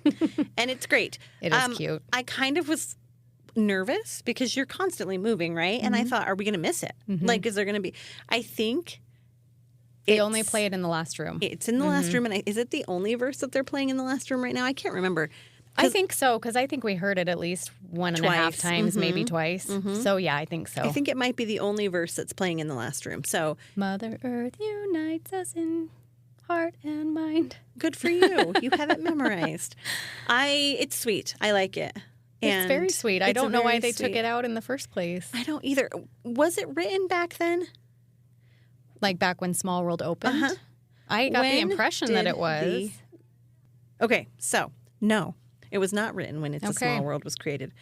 S9: it's great.
S8: It is cute.
S9: I kind of was nervous because you're constantly moving, right? And I thought, are we going to miss it? Like, is there going to be... I think...
S8: They only play it in the last room.
S9: It's in the last room. And is it the only verse that they're playing in the last room right now? I can't remember.
S8: I think so, because I think we heard it at least one and a half times, maybe twice. So, yeah, I think so.
S9: I think it might be the only verse that's playing in the last room. So,
S8: Mother Earth unites us in heart and mind.
S9: Good for you. You have it memorized. It's sweet. I like it.
S8: It's very sweet. I don't know why they took it out in the first place.
S9: I don't either. Was it written back then?
S8: Like back when Small World opened? I got the impression that it was.
S9: Okay, so, no. It was not written when It's a Small World was created.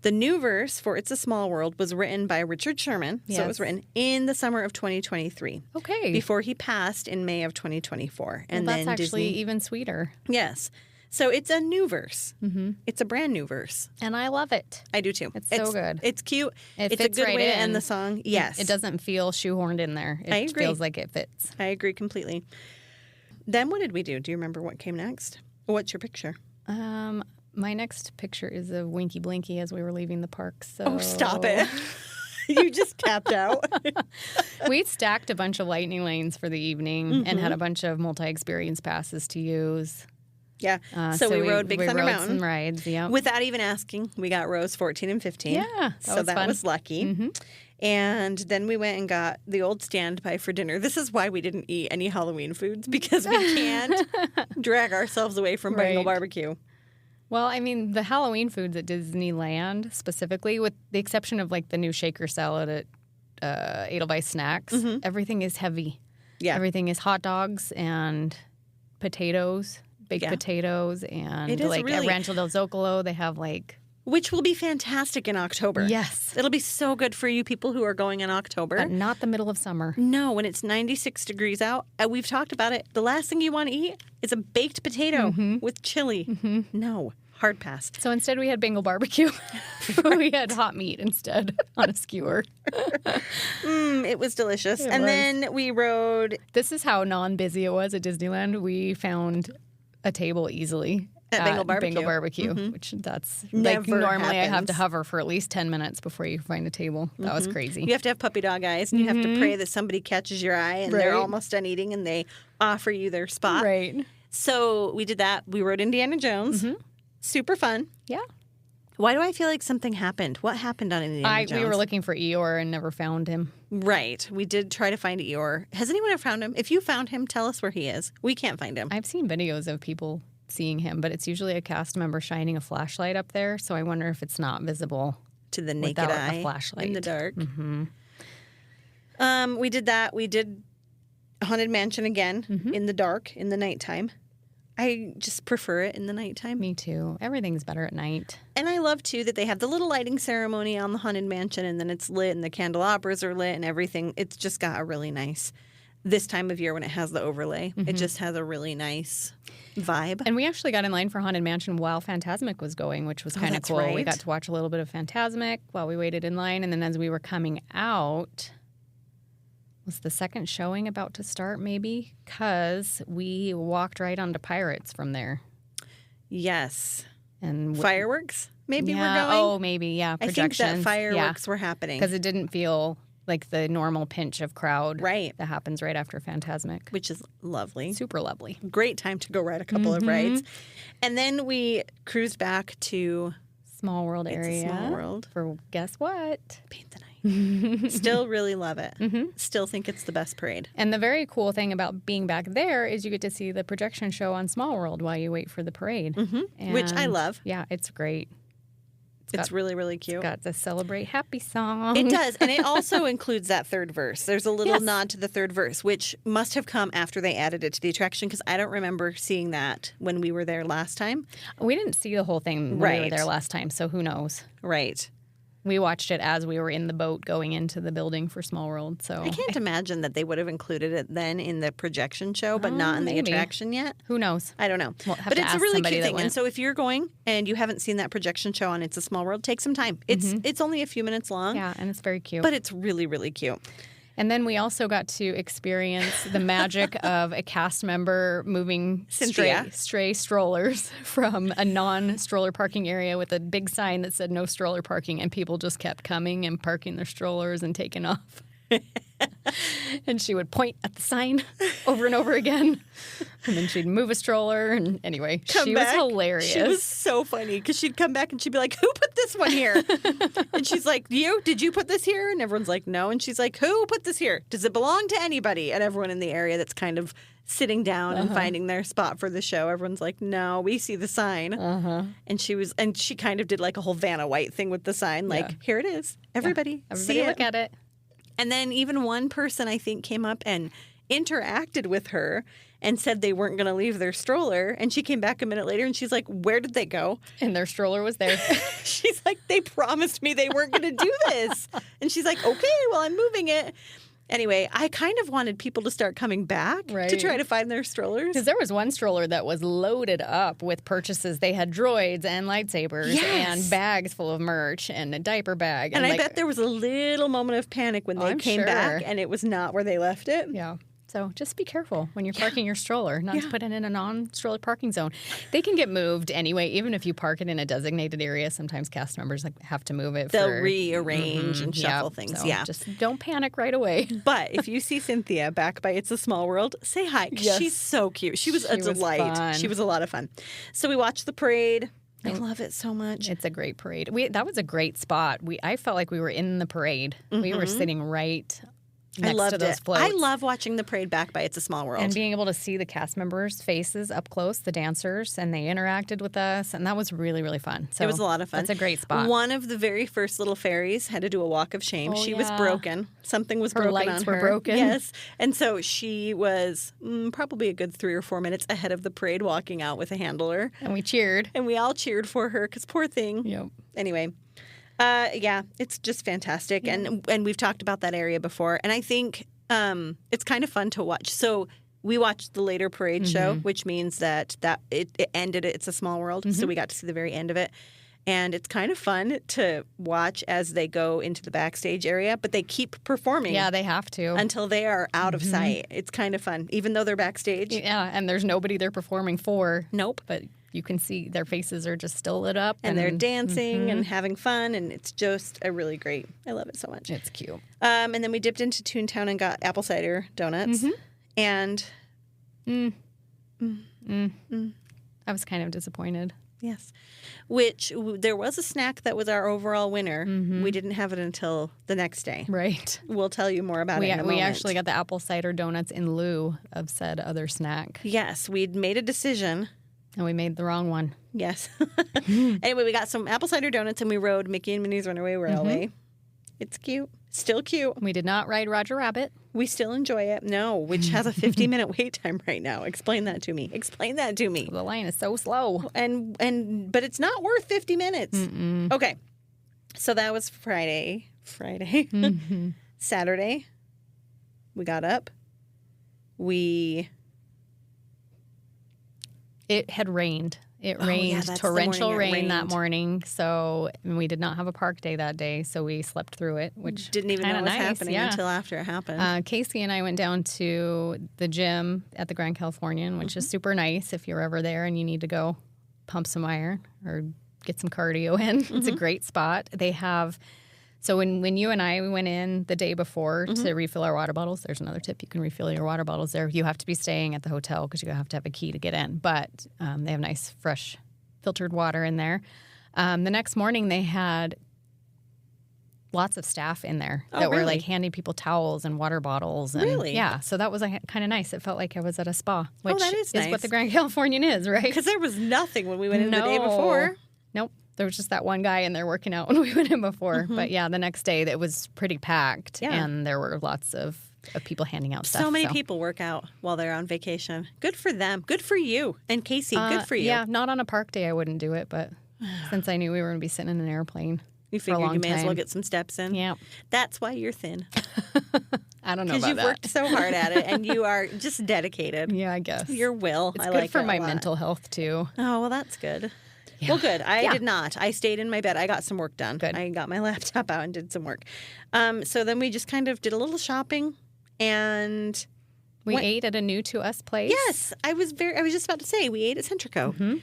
S9: The new verse for It's a Small World was written by Richard Sherman. So it was written in the summer of 2023.
S8: Okay.
S9: Before he passed in May of 2024. And
S8: that's
S9: then
S8: actually
S9: Disney...
S8: even sweeter.
S9: Yes. So it's a new verse. It's a brand new verse.
S8: And I love it.
S9: I do too.
S8: It's so good.
S9: It's cute.
S8: It's
S9: a good way to end the song. Yes.
S8: It doesn't feel shoehorned in there.
S9: I agree.
S8: Feels like it fits.
S9: I agree completely. Then what did we do? Do you remember what came next? What's your picture?
S8: My next picture is of Winky Blinky as we were leaving the park. So.
S9: Oh, stop it. You just tapped out.
S8: We stacked a bunch of lightning lanes for the evening and had a bunch of multi-experience passes to use.
S9: Yeah. So we rode Big Thunder Mountain.
S8: Some rides, yeah.
S9: Without even asking, we got rows 14 and 15.
S8: Yeah.
S9: That was lucky. And then we went and got the old standby for dinner. This is why we didn't eat any Halloween foods, because we can't drag ourselves away from Bengal barbecue.
S8: Well, I mean, the Halloween foods at Disneyland specifically, with the exception of like the new shaker salad at Edelweiss Snacks, everything is heavy. Yeah. Everything is hot dogs and potatoes. Baked potatoes and like at Rancho del Zocalo, they have like...
S9: Which will be fantastic in October.
S8: Yes.
S9: It'll be so good for you people who are going in October.
S8: But not the middle of summer.
S9: No, when it's 96 degrees out. We've talked about it. The last thing you want to eat is a baked potato with chili. No. Hard pass.
S8: So instead we had Bengal barbecue. We had hot meat instead on a skewer.
S9: It was delicious. Then we rode...
S8: This is how non-busy it was at Disneyland. We found... a table easily
S9: at Bengal Barbecue,
S8: which that's
S9: never
S8: like normally
S9: happens.
S8: I have to hover for at least 10 minutes before you find a table. That was crazy.
S9: You have to have puppy dog eyes, and you have to pray that somebody catches your eye and they're almost done eating and they offer you their spot.
S8: Right.
S9: So we did that. We rode Indiana Jones. Super fun.
S8: Yeah.
S9: Why do I feel like something happened? What happened on Indiana Jones?
S8: We were looking for Eeyore and never found him.
S9: Right. We did try to find Eeyore. Has anyone ever found him? If you found him, tell us where he is. We can't find him.
S8: I've seen videos of people seeing him, but it's usually a cast member shining a flashlight up there, so I wonder if it's not visible
S9: to the naked eye
S8: a flashlight
S9: in the dark. We did that. We did Haunted Mansion again in the dark, in the nighttime. I just prefer it in the nighttime.
S8: Me too. Everything's better at night.
S9: And I love, too, that they have the little lighting ceremony on the Haunted Mansion, and then it's lit, and the candelabras are lit and everything. It's just got a really nice, this time of year when it has the overlay, it just has a really nice vibe.
S8: And we actually got in line for Haunted Mansion while Phantasmic was going, which was kind of cool.
S9: Right.
S8: We got to watch a little bit of Phantasmic while we waited in line. And then as we were coming out, was the second showing about to start maybe? Because we walked right onto Pirates from there.
S9: Yes.
S8: And
S9: fireworks maybe were going?
S8: Oh, maybe, yeah. Projections.
S9: I think that fireworks were happening.
S8: Because it didn't feel like the normal pinch of crowd
S9: that
S8: happens right after Phantasmic.
S9: Which is lovely.
S8: Super lovely.
S9: Great time to go ride a couple of rides. And then we cruised back to
S8: Small World area.
S9: It's a Small World.
S8: For guess what?
S9: Paint the Night. Still really love it. Still think it's the best parade.
S8: And the very cool thing about being back there is you get to see the projection show on Small World while you wait for the parade.
S9: Which I love.
S8: Yeah, it's great.
S9: It's really, really cute.
S8: It's got the Celebrate Happy song.
S9: It does. And it also includes that third verse. There's a little nod to the third verse, which must have come after they added it to the attraction because I don't remember seeing that when we were there last time.
S8: We didn't see the whole thing when we were there last time, so who knows?
S9: Right.
S8: We watched it as we were in the boat going into the building for Small World. So
S9: I can't imagine that they would have included it then in the projection show, but not in the attraction yet.
S8: Who knows?
S9: I don't know.
S8: We'll have
S9: but
S8: to
S9: it's a
S8: ask
S9: really
S8: somebody
S9: cute
S8: that
S9: thing.
S8: went.
S9: And so if you're going and you haven't seen that projection show on It's a Small World, take some time. It's only a few minutes long.
S8: Yeah, and it's very cute.
S9: But it's really, really cute.
S8: And then we also got to experience the magic of a cast member moving stray strollers from a non-stroller parking area with a big sign that said no stroller parking, and people just kept coming and parking their strollers and taking off. And she would point at the sign over and over again. And then she'd move a stroller. And anyway, she was hilarious.
S9: She was so funny because she'd come back and she'd be like, who put this one here? And she's like, did you put this here? And everyone's like, no. And she's like, who put this here? Does it belong to anybody? And everyone in the area that's kind of sitting down and finding their spot for the show, everyone's like, no, we see the sign. And she kind of did like a whole Vanna White thing with the sign. Like, here it is. Everybody see it.
S8: Look at it.
S9: And then even one person, I think, came up and interacted with her and said they weren't going to leave their stroller. And she came back a minute later and she's like, where did they go?
S8: And their stroller was there.
S9: She's like, they promised me they weren't going to do this. And she's like, okay, well, I'm moving it. Anyway, I kind of wanted people to start coming back to try to find their strollers.
S8: Because there was one stroller that was loaded up with purchases. They had droids and lightsabers and bags full of merch and a diaper bag.
S9: And I bet there was a little moment of panic when they came back and it was not where they left it.
S8: Yeah. So just be careful when you're parking your stroller, not to put it in a non-stroller parking zone. They can get moved anyway, even if you park it in a designated area. Sometimes cast members have to move it.
S9: They'll rearrange and shuffle things.
S8: So just don't panic right away.
S9: But if you see Cynthia back by It's a Small World, say hi. She's so cute. She was a delight. She was a lot of fun. So we watched the parade. I love it so much.
S8: It's a great parade. That was a great spot. I felt like we were in the parade. We were sitting right next to those floats.
S9: I love watching the parade back by It's a Small World.
S8: And being able to see the cast members' faces up close, the dancers, and they interacted with us, and that was really, really fun. So
S9: it was a lot of fun.
S8: It's a great spot.
S9: One of the very first little fairies had to do a walk of shame. She was broken. Something was broken on her.
S8: Her lights were broken.
S9: Yes. And so she was probably a good 3 or 4 minutes ahead of the parade walking out with a handler.
S8: And we cheered.
S9: And we all cheered for her because poor thing.
S8: Yep.
S9: Anyway. It's just fantastic. And we've talked about that area before. And I think it's kind of fun to watch. So we watched the later parade show, which means that it ended at It's a Small World. So we got to see the very end of it. And it's kind of fun to watch as they go into the backstage area, but they keep performing.
S8: Yeah, they have to.
S9: Until they are out of sight. It's kind of fun, even though they're backstage.
S8: Yeah, and there's nobody they're performing for.
S9: Nope.
S8: But you can see their faces are just still lit up.
S9: And they're dancing and having fun, and it's just a really great. I love it so much.
S8: It's cute.
S9: And then we dipped into Toontown and got apple cider donuts. And
S8: I was kind of disappointed.
S9: Yes. Which there was a snack that was our overall winner. We didn't have it until the next day.
S8: Right.
S9: We'll tell you more about it in a moment.
S8: We actually got the apple cider donuts in lieu of said other snack.
S9: Yes. We'd made a decision.
S8: And we made the wrong one.
S9: Yes. Anyway, we got some apple cider donuts and we rode Mickey and Minnie's Runaway Railway. It's cute. Still cute.
S8: We did not ride Roger Rabbit.
S9: We still enjoy it. No, which has a 50-minute wait time right now. Explain that to me.
S8: The line is so slow.
S9: But it's not worth 50 minutes.
S8: Mm-mm.
S9: Okay. So that was Friday.
S8: Mm-hmm.
S9: Saturday, we got up.
S8: It had rained. It rained, torrential rain that morning. So we did not have a park day that day. So we slept through it, which
S9: didn't even know what was happening until after it happened.
S8: Casey and I went down to the gym at the Grand Californian, which is super nice if you're ever there and you need to go pump some iron or get some cardio in. It's a great spot. They have... So when you and I went in the day before to refill our water bottles, there's another tip. You can refill your water bottles there. You have to be staying at the hotel because you have to have a key to get in. But they have nice, fresh, filtered water in there. The next morning, they had lots of staff in there that were like handing people towels and water bottles. And,
S9: really?
S8: Yeah. So that was kind of nice. It felt like I was at a spa, which
S9: that is nice.
S8: What the Grand Californian is, right?
S9: Because there was nothing when we went in the day before.
S8: Nope. There was just that one guy in there working out when we went in before. But yeah, the next day it was pretty packed and there were lots of people handing out stuff.
S9: So many people work out while they're on vacation. Good for them. Good for you. And Casey, good for you.
S8: Yeah, not on a park day I wouldn't do it, but since I knew we were going to be sitting in an airplane
S9: you
S8: for a
S9: figured
S8: long
S9: you may
S8: time.
S9: as well get some steps in.
S8: Yeah.
S9: That's why you're thin.
S8: I don't know about that.
S9: Because you've worked so hard at it and you are just dedicated.
S8: Yeah, I guess.
S9: Your will.
S8: It's
S9: I
S8: good
S9: like
S8: for
S9: it
S8: my
S9: a lot.
S8: mental health too.
S9: Oh, well, that's good. Yeah. Well, good. I did not. I stayed in my bed. I got some work done.
S8: Good.
S9: I got my laptop out and did some work. So then we just kind of did a little shopping and
S8: we ate at a new to us place.
S9: Yes, I was just about to say we ate at Centrico.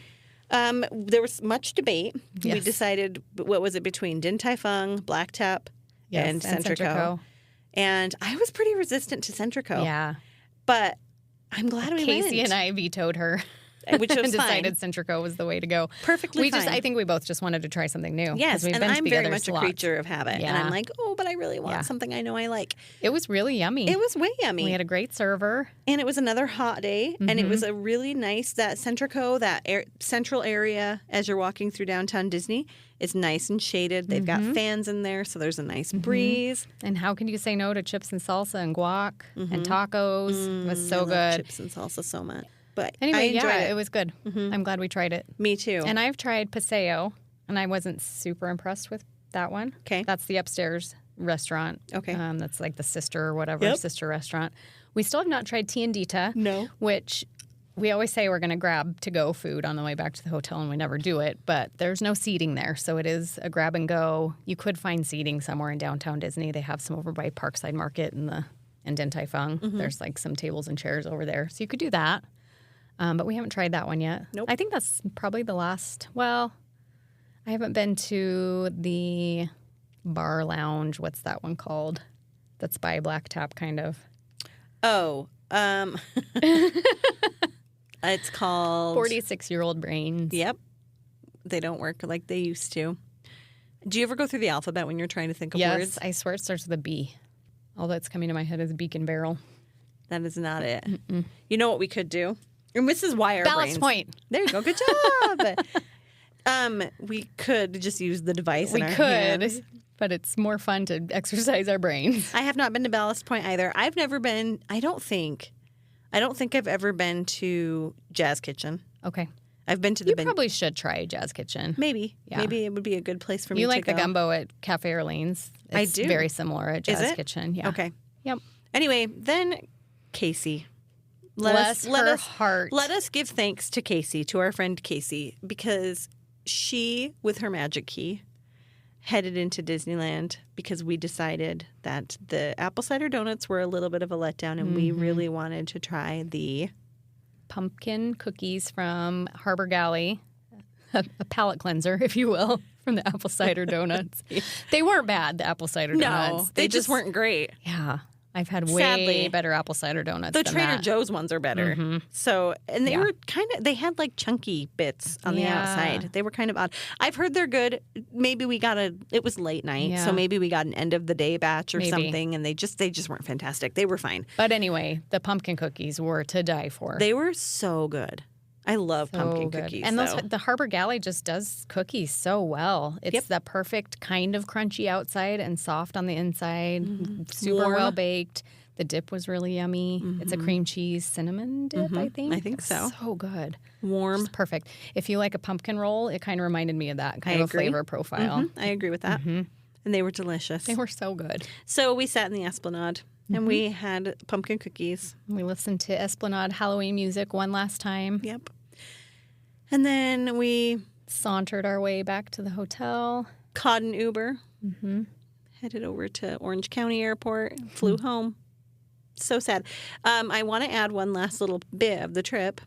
S9: There was much debate.
S8: Yes.
S9: We decided what was it between Din Tai Fung, Black Tap, and Centrico. And I was pretty resistant to Centrico.
S8: Yeah,
S9: but I'm glad we went.
S8: Casey and I vetoed her.
S9: Which was
S8: and decided Centrico was the way to go.
S9: Perfectly fine.
S8: I think we both just wanted to try something new.
S9: Yes,
S8: we've
S9: and
S8: been
S9: I'm very much
S8: a
S9: creature of habit.
S8: Yeah.
S9: And I'm like, oh, but I really want something I know I like.
S8: It was really yummy.
S9: It was way yummy.
S8: We had a great server.
S9: And it was another hot day. And it was a really nice, that Centrico, that central area as you're walking through downtown Disney, it's nice and shaded. They've got fans in there, so there's a nice breeze.
S8: And how can you say no to chips and salsa and guac and tacos? It was so
S9: I love
S8: good.
S9: Chips and salsa so much. But
S8: anyway,
S9: I enjoyed
S8: it was good. I'm glad we tried it.
S9: Me too.
S8: And I've tried Paseo, and I wasn't super impressed with that one.
S9: Okay.
S8: That's the upstairs restaurant.
S9: Okay.
S8: That's like the sister or whatever, sister restaurant. We still have not tried Tiendita.
S9: No.
S8: Which we always say we're going to grab to-go food on the way back to the hotel, and we never do it. But there's no seating there, so it is a grab-and-go. You could find seating somewhere in downtown Disney. They have some over by Parkside Market and Din Tai Fung. There's like some tables and chairs over there, so you could do that. But we haven't tried that one yet.
S9: Nope.
S8: I think that's probably the last. Well, I haven't been to the bar lounge. What's that one called? That's by Black Tap, kind of.
S9: Oh, it's called
S8: 46-Year-Old Brains.
S9: Yep. They don't work like they used to. Do you ever go through the alphabet when you're trying to think of words?
S8: Yes, I swear it starts with a B. All that's coming to my head is Beacon Barrel.
S9: That is not it. You know what we could do? And this is why our
S8: Ballast
S9: brains...
S8: Point.
S9: There you go. Good job. We could just use the device in our hands.
S8: But it's more fun to exercise our brains.
S9: I have not been to Ballast Point either. I've never been... I don't think I've ever been to Jazz Kitchen.
S8: Okay.
S9: I've been to the...
S8: You probably should try Jazz Kitchen.
S9: Maybe.
S8: Yeah.
S9: Maybe it would be a good place for me to go.
S8: You like the gumbo at Cafe Orleans.
S9: I
S8: It's
S9: do.
S8: very similar at Jazz Kitchen. Yeah.
S9: Okay.
S8: Yep.
S9: Anyway, then Casey.
S8: Bless her heart.
S9: Let us give thanks to Casey, to our friend Casey, because she, with her magic key, headed into Disneyland because we decided that the apple cider donuts were a little bit of a letdown and we really wanted to try the
S8: pumpkin cookies from Harbor Galley, a palate cleanser, if you will, from the apple cider donuts. They weren't bad, the apple cider donuts.
S9: No, they just weren't great.
S8: Yeah. I've had way
S9: Sadly,
S8: better apple cider donuts
S9: The
S8: than
S9: Trader
S8: that.
S9: Joe's ones are better. So, and they were they had like chunky bits on the outside. They were kind of odd. I've heard they're good. Maybe it was late night, so maybe we got an end of the day batch or something, and they just weren't fantastic. They were fine.
S8: But anyway, the pumpkin cookies were to die for.
S9: They were so good. I love pumpkin
S8: good.
S9: cookies.
S8: And
S9: though.
S8: the Harbor Galley just does cookies so well. It's the perfect kind of crunchy outside and soft on the inside. Super
S9: Warm.
S8: well baked. The dip was really yummy. It's a cream cheese cinnamon dip, I think.
S9: I think so.
S8: So good.
S9: Warm.
S8: Just perfect. If you like a pumpkin roll, it kind of reminded me of that kind of a flavor profile.
S9: I agree with that. And they were delicious.
S8: They were so good.
S9: So we sat in the Esplanade and we had pumpkin cookies.
S8: We listened to Esplanade Halloween music one last time.
S9: Yep. And then we
S8: sauntered our way back to the hotel.
S9: Caught an Uber. Headed over to Orange County Airport. Flew home. So sad. I want to add one last little bit of the trip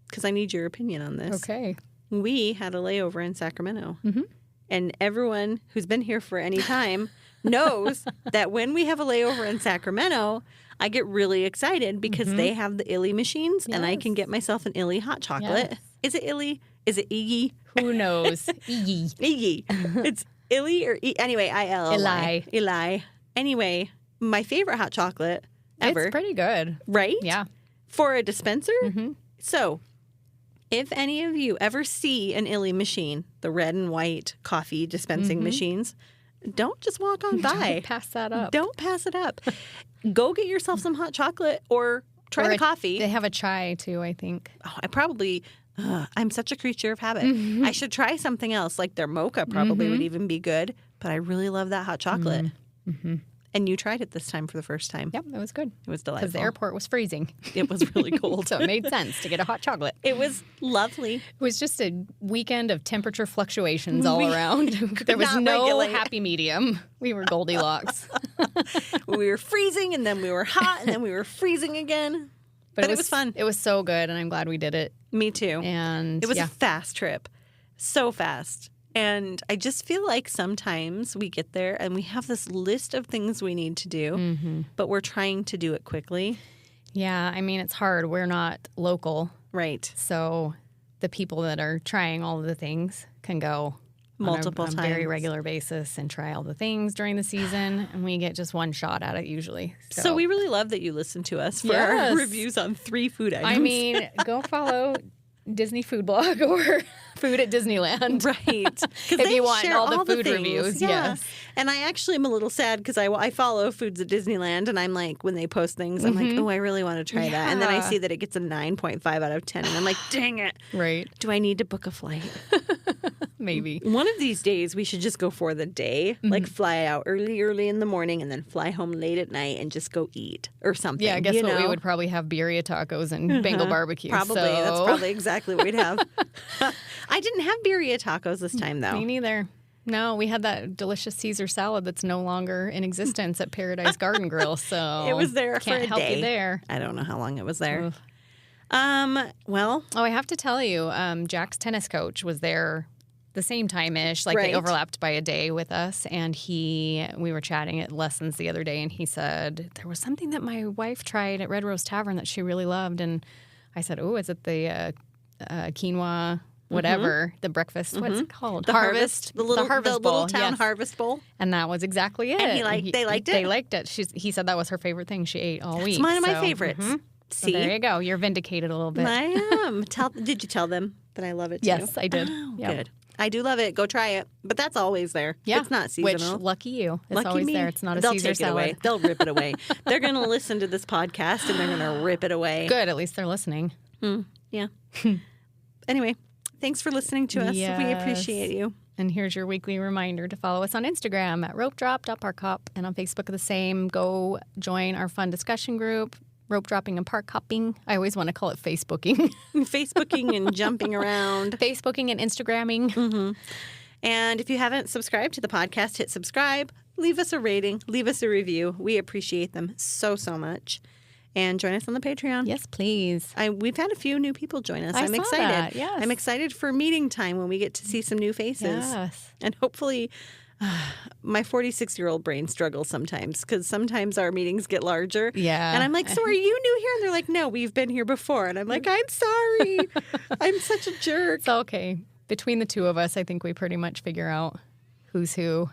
S9: because I need your opinion on this.
S8: Okay.
S9: We had a layover in Sacramento. And everyone who's been here for any time knows that when we have a layover in Sacramento, I get really excited because they have the Illy machines and I can get myself an Illy hot chocolate.
S8: Yes.
S9: Is it Illy? Is it Iggy?
S8: Who knows? Iggy.
S9: Iggy. It's Illy or Anyway, I-L-L-Y. Eli. Anyway, my favorite hot chocolate ever.
S8: It's pretty good.
S9: Right?
S8: Yeah.
S9: For a dispenser? So, if any of you ever see an Illy machine, the red and white coffee dispensing machines, don't just walk on by.
S8: Don't pass that up.
S9: Don't pass it up. Go get yourself some hot chocolate or try the coffee.
S8: They have a chai too, I think.
S9: Oh, I probably, I'm such a creature of habit. I should try something else. Like their mocha probably would even be good. But I really love that hot chocolate. And you tried it this time for the first time.
S8: Yep, it was good.
S9: It was delightful.
S8: Because the airport was freezing.
S9: It was really cold.
S8: So it made sense to get a hot chocolate.
S9: It was lovely.
S8: It was just a weekend of temperature fluctuations all around. There was no happy medium. We were Goldilocks.
S9: We were freezing, and then we were hot, and then we were freezing again. But it was fun.
S8: It was so good, and I'm glad we did it.
S9: Me too.
S8: And
S9: it was a fast trip. So fast. And I just feel like sometimes we get there and we have this list of things we need to do, but we're trying to do it quickly.
S8: Yeah, I mean, it's hard. We're not local.
S9: Right.
S8: So the people that are trying all of the things can go
S9: multiple
S8: on a
S9: times.
S8: very regular basis and try all the things during the season, and we get just one shot at it usually.
S9: So we really love that you listen to us for our reviews on 3 food items.
S8: I mean, go follow Disney Food Blog or Food at Disneyland.
S9: Right.
S8: If you want all the food reviews.
S9: Yeah.
S8: Yes.
S9: And I actually am a little sad because I follow Foods at Disneyland and I'm like, when they post things, I'm like, oh, I really want to try that. And then I see that it gets a 9.5 out of 10 and I'm like, dang it.
S8: Right.
S9: Do I need to book a flight?
S8: Maybe.
S9: One of these days we should just go for the day, like fly out early in the morning and then fly home late at night and just go eat or something.
S8: Yeah, I guess we would probably have birria tacos and Bengal barbecue.
S9: Probably.
S8: So.
S9: That's probably exactly what we'd have. I didn't have birria tacos this time, though.
S8: Me neither. No, we had that delicious Caesar salad that's no longer in existence at Paradise Garden Grill. So
S9: it was there for a
S8: help
S9: day.
S8: You there.
S9: I don't know how long it was there.
S8: Ugh.
S9: I
S8: have to tell you, Jack's tennis coach was there the same time-ish. Like they overlapped by a day with us, and we were chatting at lessons the other day, and he said there was something that my wife tried at Red Rose Tavern that she really loved, and I said, "Oh, is it the quinoa?" Whatever, the breakfast, what's it called?
S9: The harvest, the little
S8: bowl,
S9: town harvest bowl.
S8: And that was exactly it.
S9: And they liked it?
S8: They liked it. He said that was her favorite thing she ate all week.
S9: It's one of my favorites. See?
S8: So there you go. You're vindicated a little bit.
S9: I am. Did you tell them that I love it too?
S8: Yes, I did.
S9: Oh, good. I do love it. Go try it. But that's always there.
S8: Yeah.
S9: It's not seasonal.
S8: Which, lucky you. It's
S9: lucky
S8: always
S9: me.
S8: there. It's not a
S9: They'll
S8: Caesar
S9: take
S8: salad.
S9: It away. They'll rip it away. They're going to listen to this podcast and they're going to rip it away.
S8: Good. At least they're listening.
S9: Yeah. Anyway. Thanks for listening to us.
S8: Yes.
S9: We appreciate you.
S8: And here's your weekly reminder to follow us on Instagram at Ropedrop.Parkhop and on Facebook the same. Go join our fun discussion group, rope dropping and park hopping. I always want to call it Facebooking.
S9: Facebooking and jumping around.
S8: Facebooking and Instagramming.
S9: Mm-hmm. And if you haven't subscribed to the podcast, hit subscribe. Leave us a rating. Leave us a review. We appreciate them so much. And join us on the Patreon.
S8: Yes, please.
S9: We've had a few new people join us. I'm
S8: saw
S9: excited.
S8: That, yes.
S9: I'm excited for meeting time when we get to see some new faces.
S8: Yes.
S9: And hopefully my 46-year-old brain struggles sometimes because sometimes our meetings get larger.
S8: Yeah.
S9: And I'm like, so are you new here? And they're like, no, we've been here before. And I'm like, I'm sorry. I'm such a jerk.
S8: It's okay. Between the two of us, I think we pretty much figure out who's who.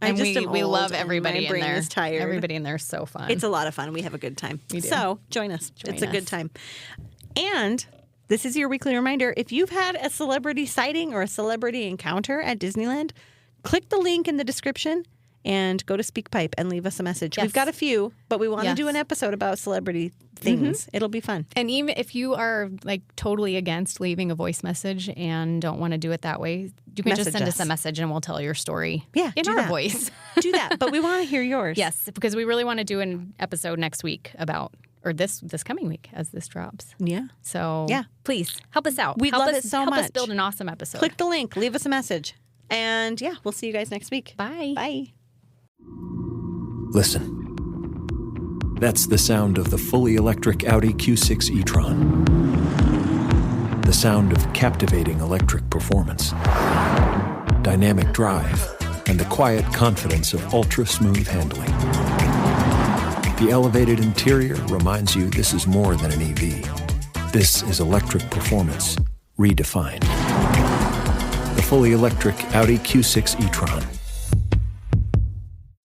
S8: And we love everybody in there. My brain
S9: is tired.
S8: Everybody in there is so fun.
S9: It's a lot of fun. We have a good time.
S8: We do.
S9: So join us. It's a good time. And this is your weekly reminder. If you've had a celebrity sighting or a celebrity encounter at Disneyland, click the link in the description and go to SpeakPipe and leave us a message.
S8: Yes.
S9: We've got a few, but we want to
S8: Yes.
S9: do an episode about celebrity things. It'll be fun.
S8: And even if you are like totally against leaving a voice message and don't want to do it that way, you can just
S9: Message
S8: send us
S9: us.
S8: a message and we'll tell your story
S9: Yeah,
S8: in
S9: do
S8: our
S9: that.
S8: voice.
S9: Do that, but we want to hear yours.
S8: Yes, because we really want to do an episode next week about, or this coming week as this drops.
S9: Yeah.
S8: So
S9: Yeah.
S8: please help us out.
S9: We'd
S8: help
S9: love
S8: us,
S9: it so
S8: help
S9: much.
S8: us build an awesome episode.
S9: Click the link, leave us a message. And yeah, we'll see you guys next week.
S8: Bye.
S9: Bye.
S12: Listen. That's the sound of the fully electric Audi Q6 e-tron. The sound of captivating electric performance, dynamic drive, and the quiet confidence of ultra-smooth handling. The elevated interior reminds you this is more than an EV. This is electric performance redefined. The fully electric Audi Q6 e-tron.